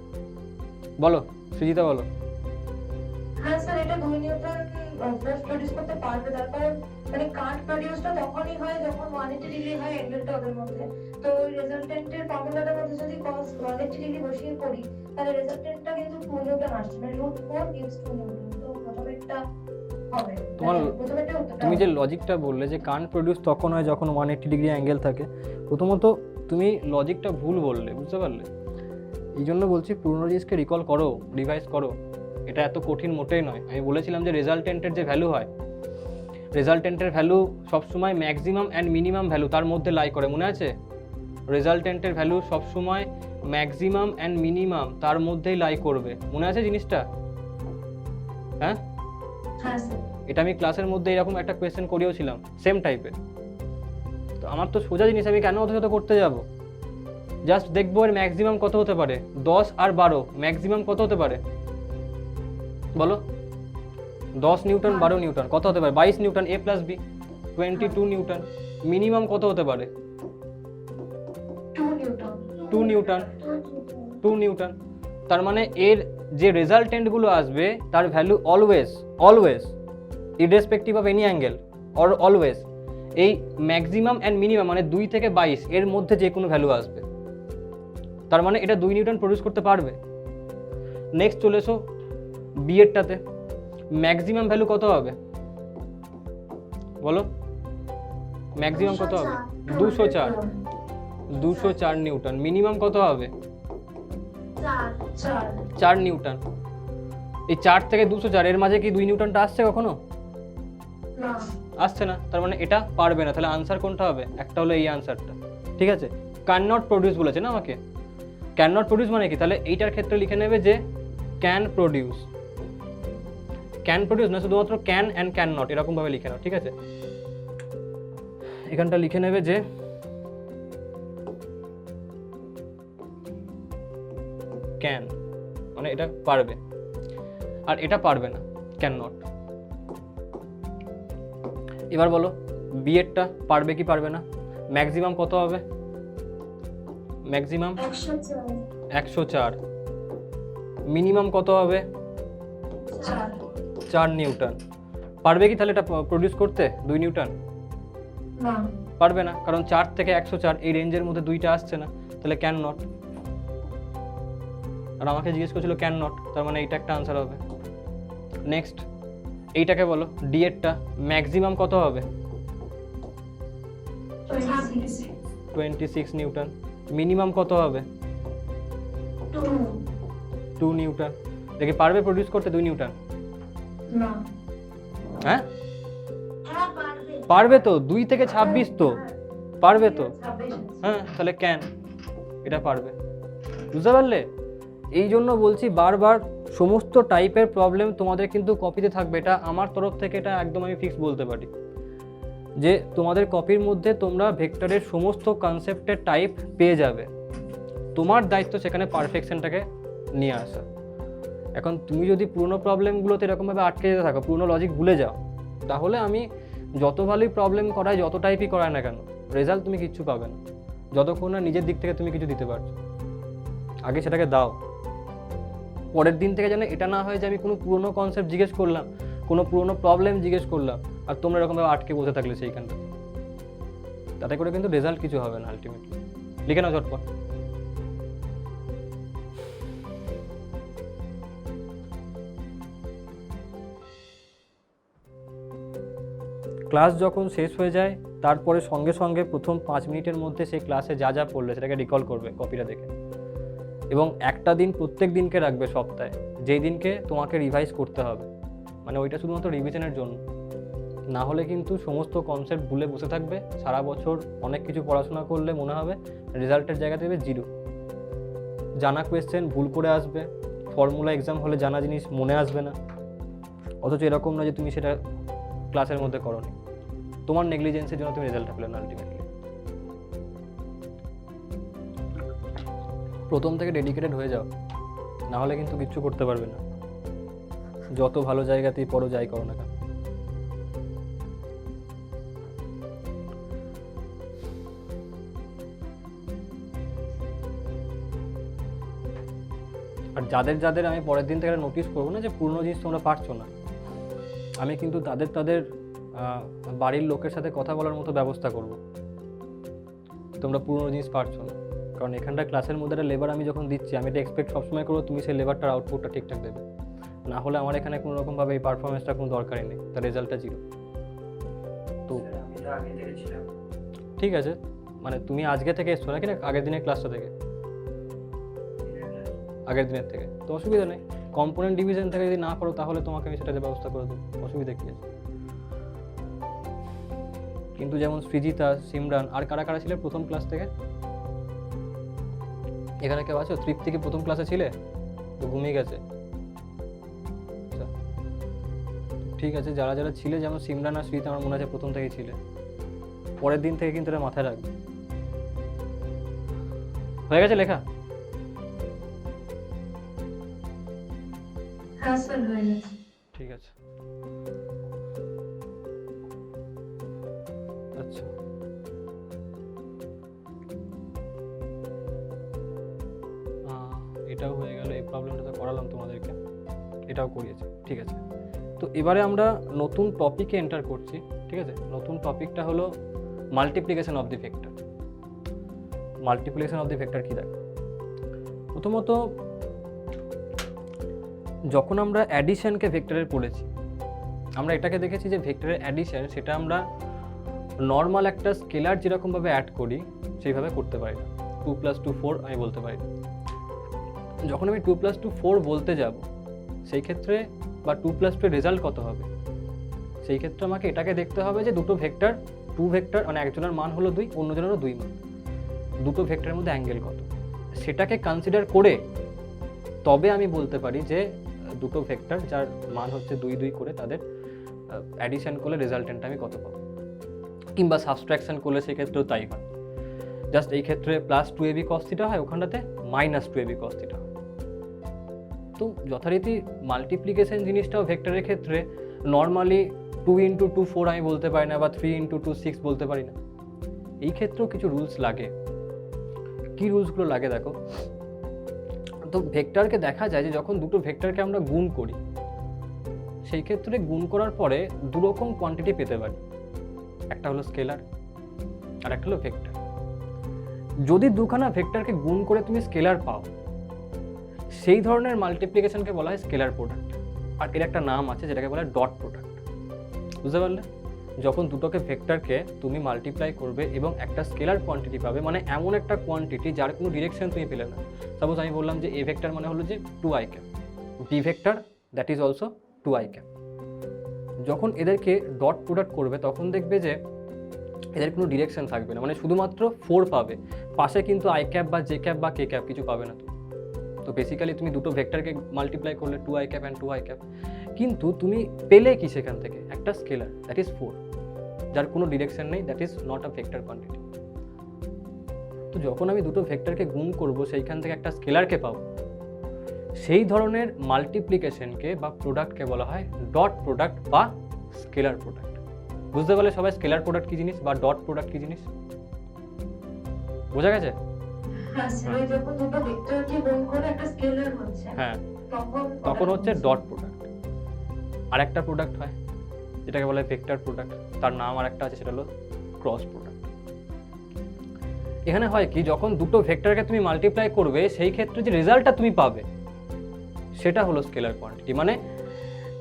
বলো সৃজিতা বলো। হ্যাঁ স্যার, এটা 2 নিউটন ফোর্স প্রডিউস করতে পারবে, তার কারণ মানে কান্ট প্রডিউসটা তখনই হয় যখন 180 ডিগ্রি হয় অ্যাঙ্গেলটা ওদের মধ্যে। তো রেজাল্টেন্টের ফর্মুলাটার মধ্যে যদি cos 180 ডিগ্রি বসিয়ে করি, তাহলে রেজাল্টেন্টটা কিন্তু 2 নিউটন আসছে, মানে √4 gives 2 নিউটন। তো প্রথমেরটা হবে, প্রথমেরটা উত্তরটা তুমি যে হবে। লজিকটা বললে যে কান্ট প্রডিউস তখন হয় যখন 180 ডিগ্রি অ্যাঙ্গেল থাকে, প্রথমত তুমি লজিকটা ভুল বললে, বুঝতে পারলে? এই জন্য বলছি পুরনো জিনিসকে রিকল করো, রিভাইজ করো। এটা এত কঠিন মোটেই নয়। আমি বলেছিলাম যে রেজাল্টেন্টের যে ভ্যালু হয়, রেজাল্টেন্টের ভ্যালু সবসময় ম্যাক্সিমাম অ্যান্ড মিনিমাম ভ্যালু তার মধ্যে লাই করে, মনে আছে? রেজাল্টেন্টের ভ্যালু সবসময় ম্যাক্সিমাম অ্যান্ড মিনিমাম তার মধ্যেই লাই করবে, মনে আছে জিনিসটা? হ্যাঁ, হ্যাঁ স্যার। এটা আমি ক্লাসের মধ্যে এরকম একটা কোয়েশ্চেন করিয়েছিলাম সেম টাইপের। তো আমার তো সোজা জিনিস, আমি কেন অত শত করতে যাব? জাস্ট দেখবো এর ম্যাক্সিমাম কত হতে পারে। 10 আর 12 ম্যাক্সিমাম কত হতে পারে বলো? 10 নিউটন 12 নিউটন কত হতে পারে? 22 newton, a plus B 22 newton. Minimum কত হতে পারে? 2 নিউটন। 2 Newton, 2 Newton. তার মানে এর যে রেজাল্টেন্টগুলো আসবে তার value always irrespective of any angle or always এই ম্যাক্সিমাম অ্যান্ড মিনিমাম মানে 2 থেকে 22 এর মধ্যে যে কোনো ভ্যালু আসবে। তার মানে এটা 2 নিউটন প্রডিউস করতে পারবে। নেক্সট চলে এসো বি এরটাতে। ম্যাক্সিমাম ভ্যালু কত হবে বলো? ম্যাক্সিমাম কত হবে? 204 নিউটন। মিনিমাম কত হবে? 4 নিউটন। এই 4 থেকে 204 এর মাঝে কি 2 নিউটনটা আসছে কখনো? না, আসছে না। তার মানে এটা পারবে না। তাহলে আনসার কোনটা হবে? একটা হলো এই আনসারটা, ঠিক আছে? ক্যান নট প্রডিউস বলেছে না আমাকে। ক্যান নট প্রডিউস মানে কি? তাহলে এইটার ক্ষেত্রে লিখে নেবে যে ক্যান প্রডিউস। ক্যান প্রডিউস না, শুধুমাত্র ক্যান অ্যান্ড ক্যান নট এরকম ভাবে লিখে নাও, ঠিক আছে? এখানটা লিখে নেবে যে ক্যান মানে এটা পারবে, আর এটা পারবে না, ক্যান নট। এবার বলো বি এরটা পারবে কি পারবে না? ম্যাক্সিমাম কত হবে? ম্যাক্সিমাম 104। মিনিমাম কত হবে? 4 নিউটন। পারবে কি তাহলে এটা প্রডিউস করতে 2 নিউটন? না, পারবে না, কারণ 4 থেকে 104 এই রেঞ্জের মধ্যে 2টা আসছে না, তাহলে ক্যান নট। আর আমাকে জিজ্ঞেস করছিল ক্যান নট, তার মানে এইটা একটা আনসার হবে। নেক্সট এইটাকে বলো ডি এরটা। ম্যাক্সিমাম কত হবে? 26 নিউটন। মিনিমাম কত হবে? 2 নিউটন। দেখি পারবে প্রডিউস করতে 2 নিউটন? না। হ্যাঁ পারবে তো, 2 থেকে 26 তো পারবে তো। হ্যাঁ তাহলে ক্যান, এটা পারবে। বুঝতে পারলে? এই জন্য বলছি বারবার সমস্ত টাইপের প্রবলেম তোমাদের কিন্তু কপিতে থাকবে। এটা আমার তরফ থেকে এটা একদম আমি ফিক্স বলতে পারি যে তোমাদের কপির মধ্যে তোমরা ভেক্টরের সমস্ত কনসেপ্টের টাইপ পেয়ে যাবে। তোমার দায়িত্ব সেখানে পারফেকশনটাকে নিয়ে আসা। এখন তুমি যদি পুরনো প্রবলেমগুলোতে এরকমভাবে আটকে যেতে থাকো, পুরনো লজিক ভুলে যাও, তাহলে আমি যত ভালোই প্রবলেম করাই, যত টাইপই করাই না কেন, রেজাল্ট তুমি কিচ্ছু পাবে না যতক্ষণ না নিজের দিক থেকে তুমি কিছু দিতে পারছো। আগে সেটাকে দাও। পরের দিন থেকে যেন এটা না হয় যে আমি কোনো পুরনো কনসেপ্ট জিজ্ঞেস করলাম, কোনো পুরনো প্রবলেম জিজ্ঞেস করলাম, আর তোমরা এরকমভাবে আটকে বসে থাকলে সেইখানটা, তাতে করে কিন্তু রেজাল্ট কিছু হবে না আলটিমেটলি। লিখে নাও ঝটপট। ক্লাস যখন শেষ হয়ে যায় তারপরে সঙ্গে সঙ্গে প্রথম 5 মিনিটের মধ্যে সেই ক্লাসে যা যা পড়লে সেটাকে রিকল করবে কপিটা দেখে, এবং একটা দিন প্রত্যেক দিনকে রাখবে সপ্তাহে, যেই দিনকে তোমাকে রিভাইজ করতে হবে। মানে ওইটা শুধুমাত্র রিভিশনের জন্য, না হলে কিন্তু সমস্ত কনসেপ্ট ভুলে বসে থাকবে। সারা বছর অনেক কিছু পড়াশোনা করলে মনে হবে রেজাল্টের জায়গা দেবে 0। জানা কোয়েশ্চেন ভুল করে আসবে, ফর্মুলা এক্সাম হলে জানা জিনিস মনে আসবে না। অথচ এরকম না যে তুমি সেটা ক্লাসের মধ্যে করোনি, তোমার নেগলিজেন্সের জন্য তুমি রেজাল্টটা পেলে না আলটিমেটলি। প্রথম থেকে ডেডিকেটেড হয়ে যাও, না হলে কিন্তু কিচ্ছু করতে পারবে না, যত ভালো জায়গাতেই পড়ো যাই করো না কেন। আর যাদের যাদের আমি পরের দিন থেকে নোটিস করবো না যে পুরনো জিনিস তোমরা পারছো না, আমি কিন্তু তাদের বাড়ির লোকের সাথে কথা বলার মতো ব্যবস্থা করব। তোমরা পুরনো জিনিস পারছো না, কারণ এখানটা ক্লাসের মধ্যে একটা লেবার আমি যখন দিচ্ছি, আমি এটা এক্সপেক্ট সবসময় করবো তুমি সেই লেবারটার আউটপুটটা ঠিকঠাক দেবে, না হলে আমার এখানে কোনো রকমভাবে এই পারফরমেন্সটা কোনো দরকারই নেই, তার রেজাল্টটা জিরো। তো আমি তো আগে থেকে ছিলাম। ঠিক আছে, মানে তুমি আজকে থেকে এসছো নাকি না আগের দিনের ক্লাসটা থেকে? আগের দিনের থেকে তো অসুবিধা নেই, কম্পোনেন্ট ডিভিশন থেকে যদি না করো তাহলে তোমাকে আমি সেটাতে ব্যবস্থা করে দেবো, অসুবিধা কী আছে। কিন্তু যেমন সৃজিতা, সিমরান আর কারা কারা ছিলে প্রথম ক্লাস থেকে? এখানে কেউ আছো? তৃপ্তি কি প্রথম ক্লাসে ছিলে? তো ঘুমিয়ে গেছে। আচ্ছা ঠিক আছে, যারা যারা ছিলে যেমন সিমরান আর সৃজিতা আমার মনে আছে প্রথম থেকেই ছিলে, পরের দিন থেকে কিন্তু এটা মাথায় রাখবে। হয়ে গেছে লেখা? হ্যাঁ স্যার হয়ে গেছে। ঠিক আছে। আচ্ছা এটাও হয়ে গেল, এই প্রবলেমটা তো করালাম তোমাদেরকে, এটাও করিয়েছি। ঠিক আছে, তো এবারে আমরা নতুন টপিকে এন্টার করছি। ঠিক আছে, নতুন টপিকটা হলো multiplication of the vector. Multiplication of the vector কি? দেখো, প্রথমত যখন আমরা অ্যাডিশনকে ভেক্টরের পড়েছি, আমরা এটাকে দেখেছি যে ভেক্টরের অ্যাডিশন সেটা আমরা নর্মাল একটা স্কেলার যেরকমভাবে অ্যাড করি সেইভাবে করতে পারি না। 2 + 2 4 আমি বলতে পারি না। যখন আমি 2 + 2 4 বলতে যাব সেই ক্ষেত্রে, বা 2 + 2 এর রেজাল্ট কত হবে, সেই ক্ষেত্রে আমাকে এটাকে দেখতে হবে যে দুটো ভেক্টর, 2 ভেক্টর মানে একজনের মান হলো 2, অন্যজনেরও 2 মান, দুটো ভেক্টরের মধ্যে অ্যাঙ্গেল কত, সেটাকে কনসিডার করে তবে আমি বলতে পারি যে দুটো ভেক্টর যার মান হচ্ছে 2 2 করে তাদের অ্যাডিশন করলে রেজাল্টেন্টটা আমি কত পাবো, কিংবা সাবস্ট্রাকশন করলে সেক্ষেত্রেও তাই হয়। জাস্ট এই ক্ষেত্রে +2ab cos θ হয়, ওখানটাতে -2ab cos θ হয়। তো যথারীতি মাল্টিপ্লিকেশন জিনিসটাও ভেক্টরের ক্ষেত্রে নর্মালি 2 × 2 4 আমি বলতে পারি না, বা 3 × 2 6 বলতে পারি না। এই ক্ষেত্রেও কিছু রুলস লাগে। কি রুলসগুলো লাগে দেখো, তো ভেক্টরকে দেখা যায় যে যখন দুটো ভেক্টরকে আমরা গুণ করি, সেই ক্ষেত্রে গুণ করার পরে দুরকম কোয়ান্টিটি পেতে পারি, একটা হলো স্কেলার আর একটা হলো ভেক্টর। যদি দুখানা ভেক্টরকে গুণ করে তুমি স্কেলার পাও, সেই ধরনের মাল্টিপ্লিকেশনকে বলা হয় স্কেলার প্রোডাক্ট। আর এর একটা নাম আছে যেটাকে বলা হয় ডট প্রোডাক্ট। বুঝতে পারলে? যখন দুটোকে ভেক্টরকে তুমি মাল্টিপ্লাই করবে এবং একটা স্কেলার কোয়ান্টিটি পাবে, মানে এমন একটা কোয়ান্টিটি যার কোনো ডিরেকশন তুমি পেলে না। সাপোজ আমি বললাম যে এ ভেক্টর মানে হলো যে 2i cap, B vector that is also 2i cap. যখন এদেরকে ডট প্রোডাক্ট করবে তখন দেখবে যে এদের কোনো ডিরেকশন থাকবে না, মানে শুধুমাত্র 4 পাবে, পাশে কিন্তু i ক্যাপ বা জে ক্যাপ বা কে ক্যাপ কিছু পাবে না। তো বেসিক্যালি তুমি দুটো ভেক্টরকে মাল্টিপ্লাই করলে 2i cap and 2i cap, কিন্তু তুমি পেলে কি সেখান থেকে একটা স্কেলার দ্যাট ইজ 4, যার কোনো ডিরেকশন নেই, that is not a vector quantity. তো যখন আমি দুটো ভেক্টরকে গুণ করব সেইখান থেকে একটা স্কেলারকে পাবো, সেই ধরনের মাল্টিপ্লিকেশনকে বা প্রোডাক্টকে বলা হয় ডট প্রোডাক্ট বা স্কেলার প্রোডাক্ট। বুঝতে পারলে সবাই স্কেলার প্রোডাক্ট কি জিনিস বা ডট প্রোডাক্ট কি জিনিস? বোঝা গেছে? হ্যাঁ স্যার, ওই যখন দুটো ভেক্টরকে গুণ করে একটা স্কেলার হচ্ছে, হ্যাঁ, তখন হচ্ছে ডট প্রোডাক্ট। আর একটা প্রোডাক্ট হয় যেটাকে বলা হয় ভেক্টর প্রোডাক্ট, তার নাম আর একটা আছে, সেটা হলো ক্রস প্রোডাক্ট। এখানে হয় কি, যখন দুটো ভেক্টরকে তুমি মাল্টিপ্লাই করবে সেই ক্ষেত্রে যে রেজাল্টটা তুমি পাবে সেটা হলো স্কেলার কোয়ান্টিটি, মানে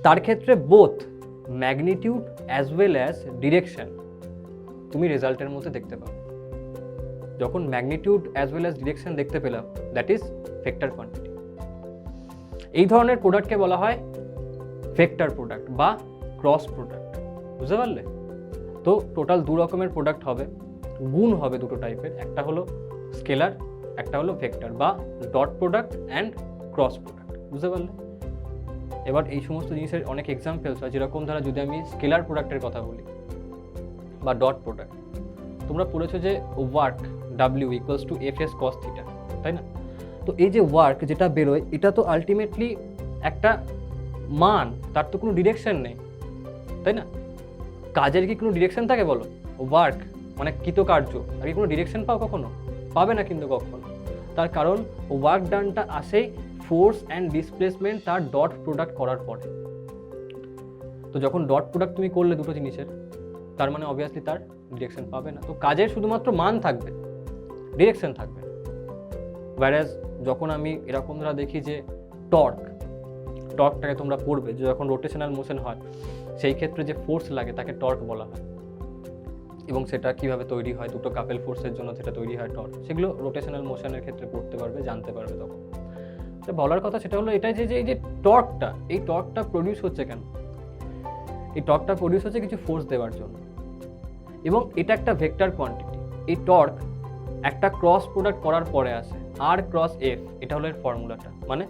তার ক্ষেত্রে both magnitude as well as direction তুমি রেজাল্টের মধ্যে দেখতে পাবে। যখন magnitude as well as direction দেখতে পেলাম, দ্যাট ইজ ভেক্টর কোয়ান্টিটি। এই ধরনের প্রোডাক্টকে বলা হয় ভেক্টর প্রোডাক্ট বা ক্রস প্রোডাক্ট। বুঝতে পারলে? তো টোটাল দু রকমের প্রোডাক্ট হবে, গুণ হবে দুটো টাইপের, একটা হলো স্কেলার, একটা হলো ভেক্টর বা dot product and cross product. বুঝতে পারলে? এবার এই সমস্ত জিনিসের অনেক এক্সাম্পলস হয়, যেরকম ধরা যদি আমি স্কেলার প্রোডাক্টের কথা বলি বা ডট প্রোডাক্ট, তোমরা পড়েছো যে ওয়ার্ক W = Fs cos θ, তাই না? তো এই যে ওয়ার্ক যেটা বেরোয়, এটা তো আলটিমেটলি একটা মান, তার তো কোনো ডিরেকশন নেই, তাই না? কাজের কি কোনো ডিরেকশন থাকে বলো? ওয়ার্ক মানে কৃতকার্য, আর কি কোনো ডিরেকশন পাও কখনো? পাবে না কিন্তু কখনো। তার কারণ ওয়ার্ক ডানটা আসেই ফোর্স অ্যান্ড ডিসপ্লেসমেন্ট তার ডট প্রোডাক্ট করার পরে। তো যখন ডট প্রোডাক্ট তুমি করলে দুটো জিনিসের, তার মানে অবভিয়াসলি তার ডিরেকশন পাবে না। তো কাজের শুধুমাত্র মান থাকবে, ডিরেকশন থাকবে। ওয়্যারাজ যখন আমি এরকম ধরা দেখি যে টর্কটাকে তোমরা পড়বে, যে যখন রোটেশনাল মোশন হয় সেই ক্ষেত্রে যে ফোর্স লাগে তাকে টর্ক বলা হয়, এবং সেটা কিভাবে তৈরি হয়, দুটো কাপেল ফোর্সের জন্য সেটা তৈরি হয় টর্ক, সেগুলো রোটেশনাল মোশনের ক্ষেত্রে পড়তে পারবে, জানতে পারবে। তখন তো বলার কথা সেটা হলো এটাই যে এই যে টর্কটা প্রডিউস হচ্ছে কেন? এই টর্কটা প্রডিউস হচ্ছে কিছু ফোর্স দেওয়ার জন্য, এবং এটা একটা ভেক্টর কোয়ান্টিটি। এই টর্ক একটা ক্রস প্রোডাক্ট করার পরে আসে, আর ক্রস এফ, এটা হলো এর ফর্মুলাটা। মানে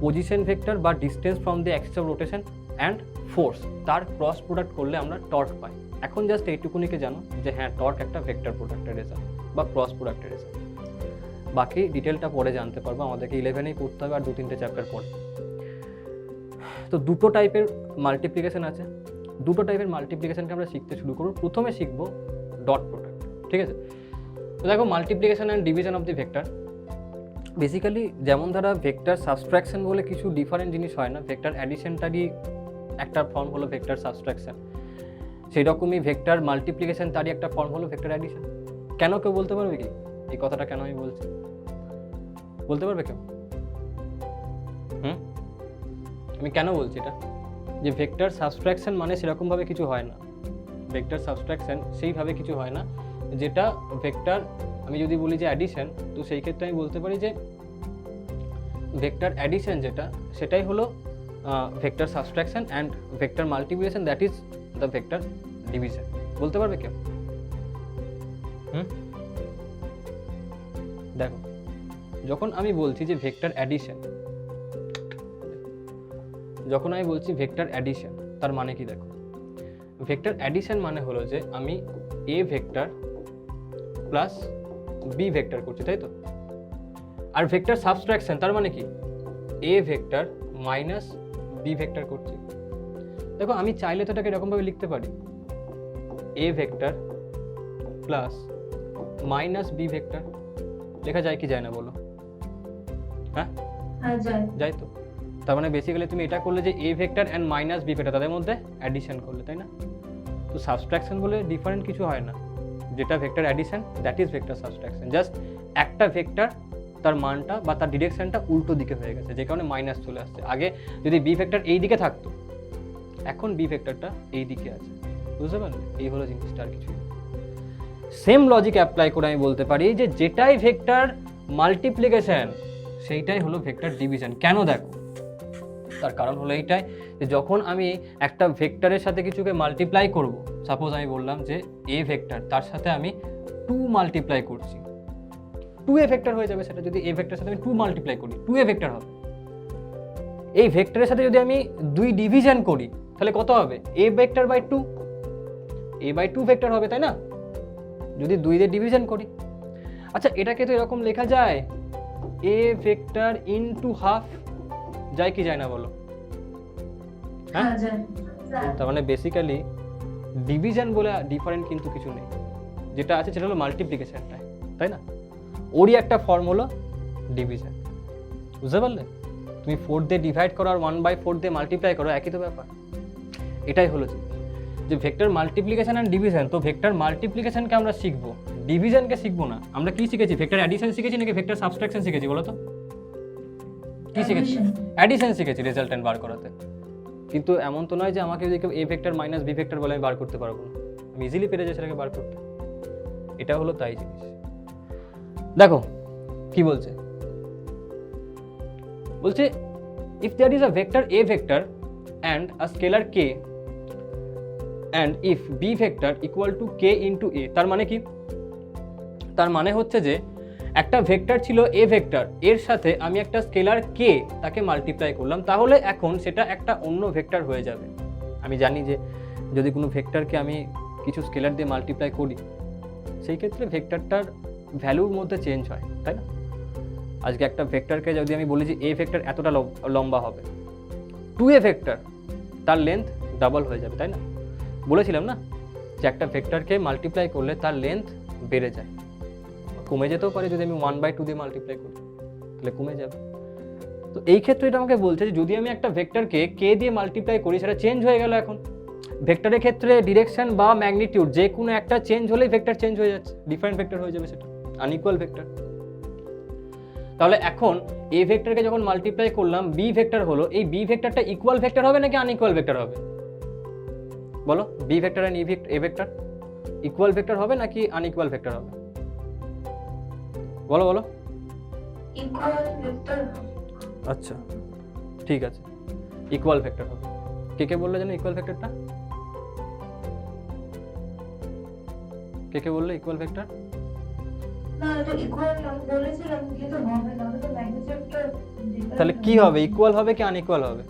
পজিশন ভেক্টর বা distance from the Axis of rotation and force, তার ক্রস প্রোডাক্ট করলে আমরা টর্ক পাই। এখন জাস্ট এইটুকুনিকে জানো যে হ্যাঁ, টর্ক একটা ভেক্টর প্রোডাক্টের রেজাল্ট বা ক্রস প্রোডাক্টের রেজাল্ট। বাকি ডিটেলটা পরে জানতে পারবো, আমাদেরকে 11এই পড়তে হবে আর 2-3টে চ্যাপ্টার পরে। তো দুটো টাইপের মাল্টিপ্লিকেশন আছে, দুটো টাইপের মাল্টিপ্লিকেশনকে আমরা শিখতে শুরু করব। প্রথমে শিখবো ডট প্রোডাক্ট, ঠিক আছে? তো দেখো, multiplication and division of the vector basically যেমন ধরা ভেক্টর সাবস্ট্রাকশন বলে কিছু ডিফারেন্ট জিনিস হয় না, ভেক্টর অ্যাডিশনটারই একটা ফর্ম হলো ভেক্টর সাবস্ট্রাকশন, সেই রকমই ভেক্টর মাল্টিপ্লিকেশন তারই একটা ফর্ম হলো ভেক্টর অ্যাডিশন। কেন কেউ বলতে পারবে কি এই কথাটা কেন আমি বলছি? বলতে পারবে কেউ? আমি কেন বলছি এটা? যে ভেক্টর সাবস্ট্রাকশন মানে সেরকমভাবে কিছু হয় না, ভেক্টর সাবস্ট্রাকশন সেইভাবে কিছু হয় না যেটা ভেক্টর। আমি যদি বলি যে অ্যাডিশন, তো সেই ক্ষেত্রে আমি বলতে পারি যে ভেক্টর অ্যাডিশন যেটা, সেটাই হলো vector subtraction, and vector multiplication that is the vector division. বলতে পারবে কেউ? দেখো, যখন আমি বলছি যে ভেক্টর অ্যাডিশন, যখন আমি বলছি ভেক্টর অ্যাডিশন, তার মানে কি? দেখো, ভেক্টর অ্যাডিশন মানে হলো যে আমি A vector plus B vector করছি, তাই তো? আর ভেক্টর সাবস্ট্রাকশন তার মানে কি? A vector minus B vector করছি। দেখো, আমি চাইলে তো এটাকে এরকমভাবে লিখতে পারি, A vector plus minus B vector. লেখা যায় কি যায় না বলো? হ্যাঁ, যায় তো। তার মানে বেসিক্যালি তুমি এটা করলে যে A vector and minus B vector তাদের মধ্যে অ্যাডিশন করলে, তাই না? তো সাবস্ট্রাকশন বলে ডিফারেন্ট কিছু হয় না, যেটা vector addition that is vector subtraction. Just একটা ভেক্টর তার মানটা বা তার ডিরেকশনটা উল্টো দিকে হয়ে গেছে, যে কারণে মাইনাস চলে আসছে। আগে যদি বি ভেক্টর এই দিকে থাকতো, এখন বি ভেক্টরটা এই দিকে আছে, বুঝতে পারলে? এই হলো জিনিসটা, আর কিছুই। সেম লজিক অ্যাপ্লাই করে আমি বলতে পারি যে যেটাই ভেক্টর মাল্টিপ্লিকেশন সেইটাই হলো ভেক্টর ডিভিশন। কেন? দেখো, তার কারণ হলো এইটাই যে যখন আমি একটা ভেক্টরের সাথে কিছুকে মাল্টিপ্লাই করব, সাপোজ আমি বললাম যে এ ভেক্টর, তার সাথে আমি 2 মাল্টিপ্লাই করছি, 2a ভেক্টর হয়ে যাবে সেটা। যদি এ ভেক্টরের সাথে আমি 2 মাল্টিপ্লাই করি, 2a ভেক্টর হবে। এই ভেক্টরের সাথে যদি আমি 2 ডিভিশন করি, তাহলে কত হবে? a vector by 2, a by 2 vector হবে, তাই না? যদি 2 দিয়ে ডিভিশন করি। আচ্ছা, এটাকে তো এরকম লেখা যায়, a ভেক্টর ইনটু হাফ, যায় কি যায় না বলো? হ্যাঁ, তার মানে বেসিক্যালি ডিভিশন বলে ডিফারেন্ট কিন্তু কিছু নেই, যেটা আছে সেটা হলো মাল্টিপ্লিকেশনটা, তাই না? ওরই একটা ফর্ম হলো ডিভিশন, বুঝতে পারলে? তুমি 4 দিয়ে ডিভাইড করো আর 1/4 দিয়ে মাল্টিপ্লাই করো, একই তো ব্যাপার। এটাই হলো যে ভেক্টর মাল্টিপ্লিকেশন অ্যান্ড ডিভিশন। তো ভেক্টর মাল্টিপ্লিকেশনকে আমরা শিখবো, ডিভিশনকে শিখবো না। আমরা কি শিখেছি? ভেক্টর অ্যাডিশন শিখেছি নাকি ভেক্টর সাবস্ট্রাকশন শিখেছি বলো তো? কি শিখেছি? অ্যাডিশন শিখেছি রেজাল্টেন্ট বার করাতে। কিন্তু এমন তো নয় যে আমাকে যদি কেউ A vector minus B vector বলে আমি বার করতে পারবো না, আমি ইজিলি পেরে যাই সেটাকে বার করতে। এটা হলো তাই জিনিস। দেখো কি বলছে, বলছে if there is a vector a vector and a scalar k and if b vector equal to k into a, তার মানে কি? তার মানে হচ্ছে যে একটা ভেক্টর ছিল a ভেক্টর, এর সাথে আমি একটা স্কেলার k তাকে মাল্টিপ্লাই করলাম, তাহলে এখন সেটা একটা অন্য ভেক্টর হয়ে যাবে। আমি জানি যে যদি কোনো ভেক্টরকে আমি কিছু স্কেলার দিয়ে মাল্টিপ্লাই করি, সেই ক্ষেত্রে ভেক্টরটার ভ্যালুর মধ্যে চেঞ্জ হয়, তাই না? আজকে একটা ভেক্টরকে যদি আমি বলি যে এ ভেক্টর এতটা লম্বা হবে, 2a ভেক্টর তার লেন্থ ডাবল হয়ে যাবে, তাই না? বলেছিলাম না যে একটা ভেক্টরকে মাল্টিপ্লাই করলে তার লেন্থ বেড়ে যায়, কমে যেতেও পারে। যদি আমি 1/2 দিয়ে মাল্টিপ্লাই করি তাহলে কমে যাবে। তো এই ক্ষেত্রে এটা আমাকে বলছে যে যদি আমি একটা ভেক্টরকে কে দিয়ে মাল্টিপ্লাই করি সেটা চেঞ্জ হয়ে গেল। এখন ভেক্টরের ক্ষেত্রে ডিরেকশন বা ম্যাগনিটিউড যে কোনো একটা চেঞ্জ হলেই ভেক্টর চেঞ্জ হয়ে যাচ্ছে, ডিফারেন্ট ভেক্টর হয়ে যাবে, সেটা আনইকুয়াল ভেক্টর। তাহলে এখন এ ভেক্টরকে যখন মাল্টিপ্লাই করলাম বি ভেক্টর হলো, এই বি ভেক্টরটা ইকুয়াল ভেক্টর হবে নাকি আনইকুয়াল ভেক্টর হবে? বলো, B vector and A vector equal vector হবে নাকি আনইকুয়াল ভেক্টর হবে? বলো বলো। Equal vector. আচ্ছা ঠিক আছে, ইকুয়াল ভেক্টর হবে। কে বললো যেন ইকুয়াল ভেক্টরটা? কে বললো ইকুয়াল ভেক্টর? না, এটা ইকুয়াল আমি বলেছিলাম কিন্তু হবে না, তো ম্যাগনিটিউডটা তাহলে কি হবে, ইকুয়াল হবে কি আনইকুয়াল হবে?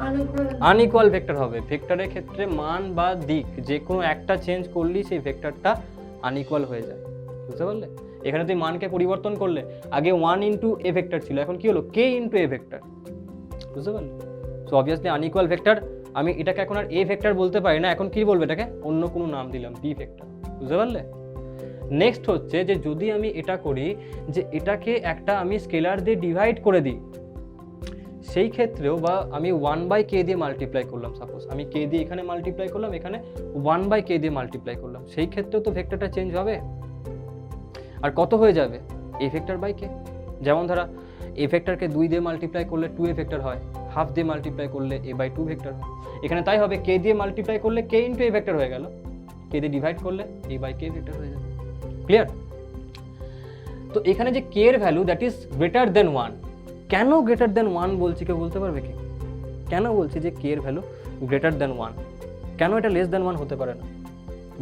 আনইকুয়াল। আনইকুয়াল ভেক্টর হবে। ভেক্টরের ক্ষেত্রে মান বা দিক যে কোনো একটা চেঞ্জ করলেই সেই ভেক্টরটা আনইকুয়াল হয়ে যায়, বুঝতে পারলে? এখানে তুই মানকে পরিবর্তন করলে, আগে 1 ইন্টু এ ভেক্টর ছিল, এখন কি হলো কে ইন্টু এ ভেক্টর, বুঝতে পারলে? সো অবভিয়াসলি আনইকুয়াল ভেক্টর, আমি এটাকে এখন আর এ ভেক্টর বলতে পারি না, এখন কি বলবো এটাকে, অন্য কোনো নাম দিলাম বি ভেক্টর, বুঝতে পারলে? নেক্সট হচ্ছে যে যদি আমি এটা করি যে এটাকে একটা আমি স্কেলার দিয়ে ডিভাইড করে দিই, সেই ক্ষেত্রেও বা আমি 1/k দিয়ে মাল্টিপ্লাই করলাম, সাপোজ আমি k দিয়ে এখানে মাল্টিপ্লাই করলাম, এখানে 1/k দিয়ে মাল্টিপ্লাই করলাম, সেই ক্ষেত্রেও তো ভেক্টরটা চেঞ্জ হবে। আর কত হয়ে যাবে, a ভেক্টর বাই k। যেমন ধরা a ভেক্টরকে 2 দিয়ে মাল্টিপ্লাই করলে 2a ভেক্টর হয়, হাফ দিয়ে মাল্টিপ্লাই করলে a/2 ভেক্টর হয়। এখানে তাই হবে, k দিয়ে মাল্টিপ্লাই করলে k ইন্টু a ভেক্টর হয়ে গেল, k দিয়ে ডিভাইড করলে a/k ভেক্টর হয়ে যাবে। ক্লিয়ার? তো এখানে যে k এর value that is greater than 1, কেন গ্রেটার দেন 1 বলছি, কেউ বলতে পারবে কি? কেন বলছি যে k এর ভ্যালু গ্রেটার দেন 1, কেন এটা লেস দেন 1 হতে পারে না?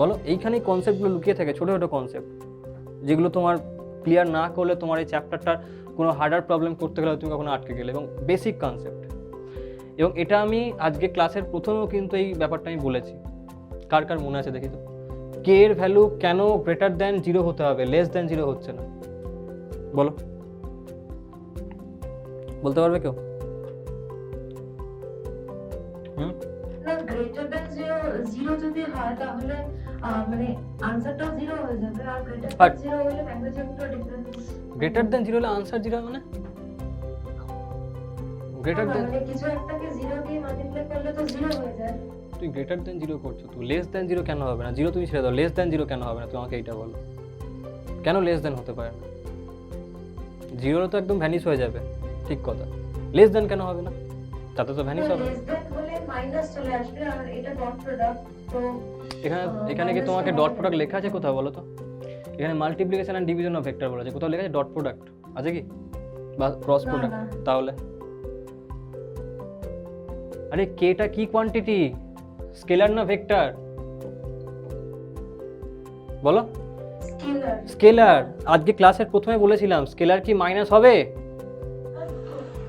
বলো, এইখানেই কনসেপ্টগুলো লুকিয়ে থাকে, ছোটো ছোটো কনসেপ্ট, যেগুলো তোমার ক্লিয়ার না করলে তোমার এই চ্যাপ্টারটার কোনো হার্ডার প্রবলেম করতে গেলে তুমি কখনো আটকে গেলে, এবং বেসিক কনসেপ্ট। এবং এটা আমি আজকে ক্লাসের প্রথমেও কিন্তু এই ব্যাপারটা আমি বলেছি, কার কার মনে আছে দেখি তো, k এর ভ্যালু কেন গ্রেটার দেন 0 হতে হবে, লেস দেন 0 হচ্ছে না? বলো, বলতে পারবে কেউ? না, গ্রেটার দ্যান 0 যদি হয় তাহলে মানে আনসারটা 0 হয়ে যাবে, আর গ্রেটার দ্যান 0 হলে ম্যাগনিটিউডটা ডিফারেন্স। গ্রেটার দেন 0 হলে আনসার 0 মানে গ্রেটার দেন, মানে কিছু একটাকে 0 দিয়ে মাল্টিপ্লাই করলে তো 0 হয়ে যায়। তুই গ্রেটার দেন 0 করছো, তুই লেস দেন 0 কেন হবে না? 0 তুমি ছেড়ে দাও, লেস দেন 0 কেন হবে না? তোমাকে এইটা বলো, কেন লেস দেন হতে পারে না? 0 তো একদম ভ্যানিশ হয়ে যাবে, ঠিক কথা, লেস দেন কেন হবে না? তাতে তো ভ্যানিশ হবে। লেস দেন হলে মাইনাস চলে আসবে, আর এটা ডট প্রোডাক্ট, তো এখানে কি তোমাকে ডট প্রোডাক্ট লেখা আছে কোথাও বলো তো? এখানে multiplication and division of vector বলা আছে, কোথাও লেখা আছে ডট প্রোডাক্ট আছে কি, বা ক্রস না, প্রোডাক্ট? না। তাহলে আরে কেটা কি কোয়ান্টিটি, স্কেলার না ভেক্টর? বলো। স্কেলার। স্কেলার, আজকে ক্লাসের প্রথমে বলেছিলাম স্কেলার কি মাইনাস হবে?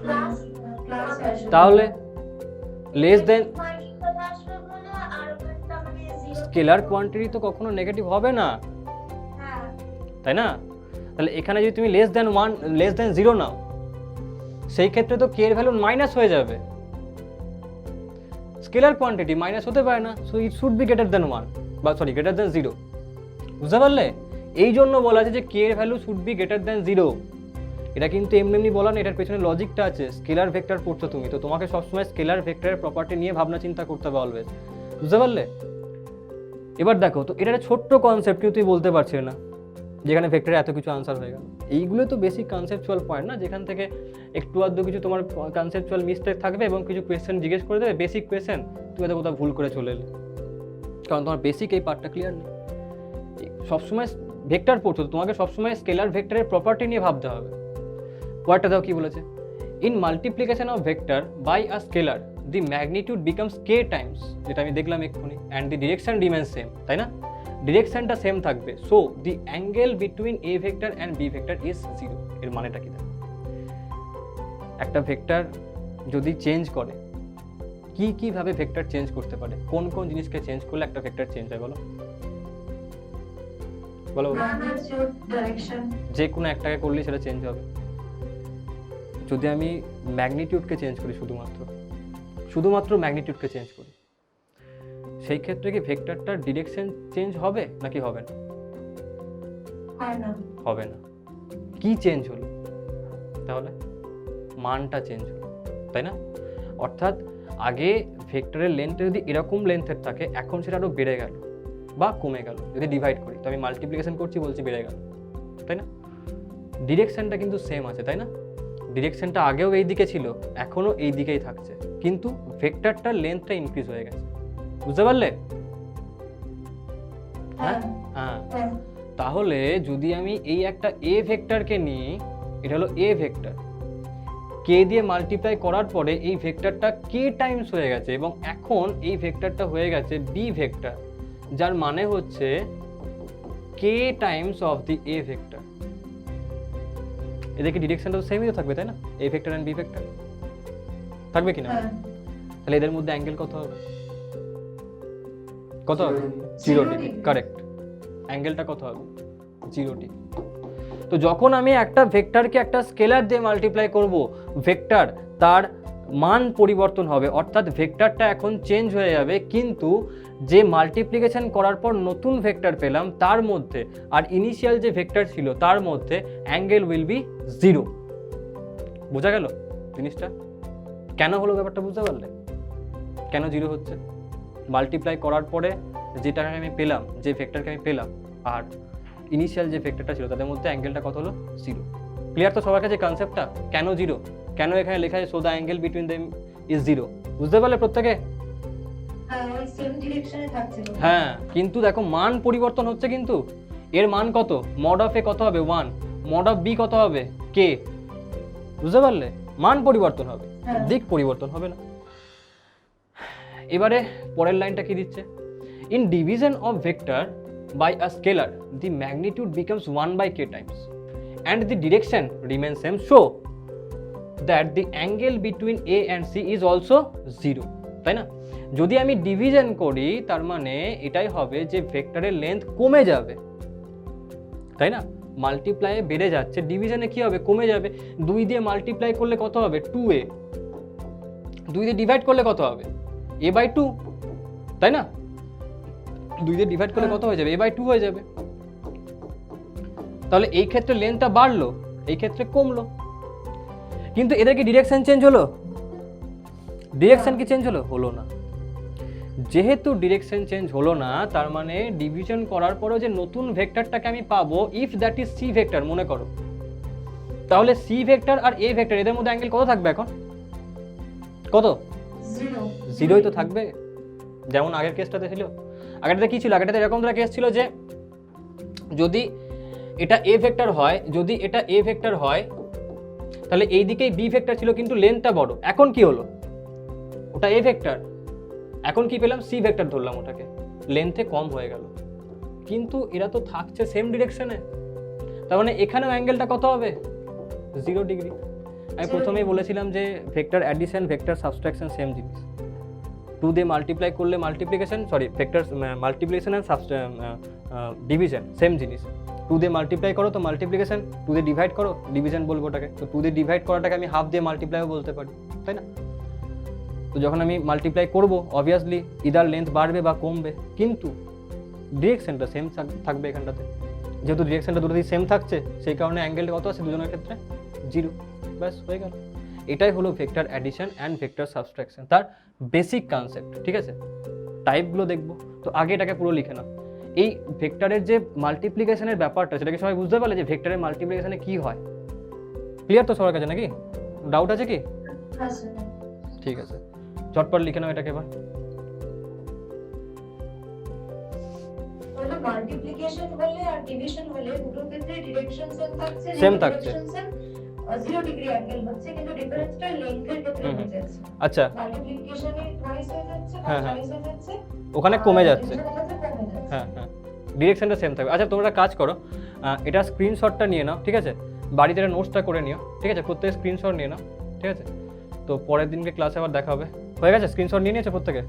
প্লাস প্লাস আসবে। তাহলে লেস দেন, মাল্টিপল আসবে বলে আর ওটা মানে 0 স্কেলার কোয়ান্টিটি তো কখনো নেগেটিভ হবে না, হ্যাঁ তাই না? তাহলে এখানে যদি তুমি লেস দেন 1 লেস দেন 0 নাও, সেই ক্ষেত্রে তো কে এর ভ্যালু মাইনাস হয়ে যাবে, স্কেলার কোয়ান্টিটি মাইনাস হতে পারে না, so it should be greater than 1 বা সরি গ্রেটার দেন 0, বুঝতে পারলে? এই জন্য বলা আছে যে কে এর value should be greater than 0। এটা কিন্তু এমনি এমনি বলা না, এটার পেছনে লজিকটা আছে। স্কেলার ভেক্টর পড়ছো তুমি, তো তোমাকে সবসময় স্কেলার ভেক্টরের প্রপার্টি নিয়ে ভাবনা চিন্তা করতে হবে অলওয়েজ, বুঝতে পারলে? এবার দেখো তো, এটা একটা ছোট্ট কনসেপ্ট, কিন্তু তুই বলতে পারছিস না যেখানে ভেক্টরে এত কিছু আনসার হয়ে গেল। এইগুলো তো বেসিক কনসেপচুয়াল পয়েন্ট না, যেখান থেকে একটু আধটু কিছু তোমার কনসেপচুয়াল মিস্টেক থাকবে এবং কিছু কোয়েশ্চেন জিজ্ঞেস করে দেবে, বেসিক কোয়েশ্চেন, তুমি হয়তো কোথাও ভুল করে চলে এলে, কারণ তোমার বেসিক এই পার্টটা ক্লিয়ার নেই। সবসময় ভেক্টর পড়ছো, তোমাকে সবসময় স্কেলার ভেক্টরের প্রপার্টি নিয়ে ভাবতে হবে। পয়েন্টটা দাও কি বলেছে, in multiplication of vector by a scalar the magnitude becomes k times, যেটা আমি দেখলাম এক্ষুনি, and the direction remains same, তাই না? ডিরেকশনটা সেম থাকবে, so the angle between A vector and B vector is 0। এর মানেটা কি? একটা ভেক্টর যদি চেঞ্জ করে, কি কিভাবে ভেক্টর চেঞ্জ করতে পারে, কোন কোন জিনিসকে চেঞ্জ করলে একটা ভেক্টর চেঞ্জ হয়, বলো বলো বলো। ডাইরেকশন। যে কোনো একটাকে করলে সেটা চেঞ্জ হবে। যদি আমি ম্যাগনিটিউডকে চেঞ্জ করি, শুধুমাত্র ম্যাগনিটিউডকে চেঞ্জ করি, সেই ক্ষেত্রে কি ভেক্টরটার ডিরেকশন চেঞ্জ হবে নাকি হবে না? হয় না। হবে না। কি চেঞ্জ হলো তাহলে? মানটা চেঞ্জ হলো, তাই না? অর্থাৎ আগে ভেক্টরের লেন্থটা যদি এরকম লেন্থের থাকে, এখন সেটা আরও বেড়ে গেল বা কমে গেল। যদি ডিভাইড করি, তো আমি মাল্টিপ্লিকেশন করছি বলছি বেড়ে গেল, তাই না? ডিরেকশনটা কিন্তু সেম আছে, তাই না? ডিরেকশনটা আগেও এই দিকে ছিল, এখনও এই দিকেই থাকছে, কিন্তু ভেক্টরটার লেন্থটা ইনক্রিজ হয়ে গেছে। বুঝতে পারলে? হ্যাঁ হ্যাঁ। হ্যাঁ তাহলে যদি আমি এই একটা এ ভেক্টরকে নিই, এটা হলো এ ভেক্টর, কে দিয়ে মাল্টিপ্লাই করার পরে এই ভেক্টরটা কে টাইমস হয়ে গেছে এবং এখন এই ভেক্টরটা হয়ে গেছে বি ভেক্টর, যার মানে হচ্ছে k times of the a vector. এদেরকে ডিরেকশনটা তো সেমই তো থাকবে, তাই না? A vector and b vector থাকবে কিনা? হ্যাঁ তাহলে এদের মধ্যে অ্যাঙ্গেল কত হবে? কত হবে? 0 ডিগ্রি। কারেক্ট। অ্যাঙ্গেলটা কত হবে? 0 ডিগ্রি। তো যখন আমি একটা ভেক্টরকে একটা স্কেলার দিয়ে মাল্টিপ্লাই করব, ভেক্টর তার মান পরিবর্তন হবে, অর্থাৎ ভেক্টরটা এখন চেঞ্জ হয়ে যাবে, কিন্তু যে মাল্টিপ্লিকেশন করার পর নতুন ভেক্টর পেলাম তার মধ্যে আর ইনিশিয়াল যে ভেক্টর ছিল তার মধ্যে অ্যাঙ্গেল উইল বি 0। বোঝা গেল জিনিসটা? কেন হলো ব্যাপারটা বুঝতে পারলে? কেন 0 হচ্ছে? মাল্টিপ্লাই করার পরে যেটাকে আমি পেলাম, যে ভেক্টরকে আমি পেলাম, আর ইনিশিয়াল যে ভেক্টরটা ছিল তাদের মধ্যে অ্যাঙ্গেলটা কত হলো? 0। ক্লিয়ার তো সবার কাছে কনসেপ্টটা? কেন 0? কেন এখানে লেখা আছে so the angle between them is 0? বুঝতে পারলে প্রত্যেকে? হ্যাঁ ওই সেম ডিরেকশনে থাকছে। হ্যাঁ, কিন্তু দেখো মান পরিবর্তন হচ্ছে, কিন্তু এর মান কত? মড অফ এ কত হবে? 1। মড অফ বি কত হবে? কে। বুঝতে পারলে? মান পরিবর্তন হবে, হ্যাঁ। দিক পরিবর্তন হবে না। এবারে পরের লাইনটা কি দিচ্ছে? In division of vector by a scalar the magnitude becomes 1 by k times and the direction remains same, so that the angle between a and c is also 0, তাই না? যদি আমি ডিভিশন করি তার মানে এটাই হবে যে ভেক্টরের লেন্থ কমে যাবে, তাই না? মাল্টিপ্লাইয়ে বেড়ে যাচ্ছে, ডিভিশনে কি হবে? কমে যাবে। 2 দিয়ে মাল্টিপ্লাই করলে কত হবে? 2a। 2 দিয়ে ডিভাইড করলে কত হবে? a/2, তাই না? 2 দিয়ে ডিভাইড করলে কত হয়ে যাবে? a/2 হয়ে যাবে। তাহলে এই ক্ষেত্রে লেন্থটা বাড়লো, এই ক্ষেত্রে কমলো, কিন্তু এদের কি ডিরেকশন চেঞ্জ হলো? ডিরেকশন কি চেঞ্জ হলো? হলো না। যেহেতু ডিরেকশন চেঞ্জ হলো না, তার মানে ডিভিশন করার পরেও যে নতুন ভেক্টরটাকে আমি পাবো, if that is C vector, মনে করো, তাহলে সি ভেক্টর আর এ ভেক্টর এদের মধ্যে অ্যাঙ্গেল কত থাকবে এখন? কত? 0ই তো থাকবে, যেমন আগের কেসটাতে ছিল। আগেরটাতে কি ছিল? আগেরটাতে এরকম ধরনের কেস ছিল যে যদি এটা এ ভেক্টর হয়, যদি এটা এ ভেক্টর হয় তাহলে এই দিকেই বি ভেক্টর ছিল, কিন্তু লেন্থটা বড়। এখন কি হলো? ওটা এ ভেক্টর, এখন কি পেলাম? সি ভেক্টর ধরলাম ওটাকে, লেন্থে কম হয়ে গেল, কিন্তু এরা তো থাকছে সেম ডিরেকশনে, তার মানে এখানেও অ্যাঙ্গেলটা কত হবে? 0 ডিগ্রি। আমি প্রথমেই বলেছিলাম যে vector addition, vector subtraction same জিনিস। 2 দিয়ে মাল্টিপ্লাই করলে multiplication, vector multiplication and division same জিনিস। 2 দিয়ে মাল্টিপ্লাই করো তো মাল্টিপ্লিকেশন, 2 দিয়ে ডিভাইড করো ডিভিশন বলবো ওটাকে। তো 2 দিয়ে ডিভাইড করাটাকে আমি হাফ দিয়ে মাল্টিপ্লাইও বলতে পারি, তাই না? তো যখন আমি মাল্টিপ্লাই করবো অবভিয়াসলি ইদার লেন্থ বাড়বে বা কমবে, কিন্তু ডিরেকশনটা সেম থাকবে এখানটাতে। যেহেতু ডিরেকশনটা দুটোতেই সেম থাকছে, সেই কারণে অ্যাঙ্গেলটা কত আছে দুজনের ক্ষেত্রে? 0। ব্যাস হয়ে গেল। এটাই হলো vector addition and vector subtraction, তার বেসিক কনসেপ্ট। ঠিক আছে, টাইপগুলো দেখবো, তো আগে এটাকে পুরো লিখে নাও। এই ভেক্টরের যে মাল্টিপ্লিকেশনের ব্যাপারটা, সেটাকে সবাই বুঝতে পারলে যে ভেক্টরের মাল্টিপ্লিকেশনে কি হয়? ক্লিয়ার তো সবার কাছে নাকি? ডাউট আছে কি? হ্যাঁ স্যার। ঠিক আছে, চটপট লিখে নাও এটাকে এবার। তাহলে মাল্টিপ্লিকেশন হলে আর ডিভিশন হলে দুটোর ক্ষেত্রে ডিরেকশন সেম থাকছে, Same থাকছে। 0 ডিগ্রি অ্যাঙ্গেল হচ্ছে, কিন্তু ডিফারেন্সটা লেন্থের ক্ষেত্রে হয়ে যাচ্ছে। আচ্ছা, মাল্টিপ্লিকেশনে টুয়াইস হয়ে যাচ্ছে, হ্যাঁ, হ্যাঁ। টুয়াইস হয়ে যাচ্ছে, ওখানে কমে যাচ্ছে। ডিভিশনের ক্ষেত্রে কমে যাচ্ছে। হ্যাঁ হ্যাঁ, ডিরেকশনটা সেম থাকবে। আচ্ছা, তোমরা কাজ করো, এটা স্ক্রিনশটটা নিয়ে নাও, ঠিক আছে? বাড়িতে এটা নোটসটা করে নিও, ঠিক আছে? প্রত্যেকে স্ক্রিনশট নিয়ে নাও, ঠিক আছে? তো পরের দিনকে ক্লাসে আবার দেখা হবে। হয়ে গেছে? স্ক্রিনশট নিয়ে নিয়েছে প্রত্যেকে?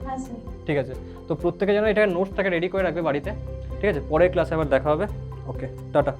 হ্যাঁ স্যার। ঠিক আছে, তো প্রত্যেকে যেন এটা নোটসটাকে রেডি করে রাখবে বাড়িতে, ঠিক আছে? পরের ক্লাসে আবার দেখা হবে। ওকে, টাটা।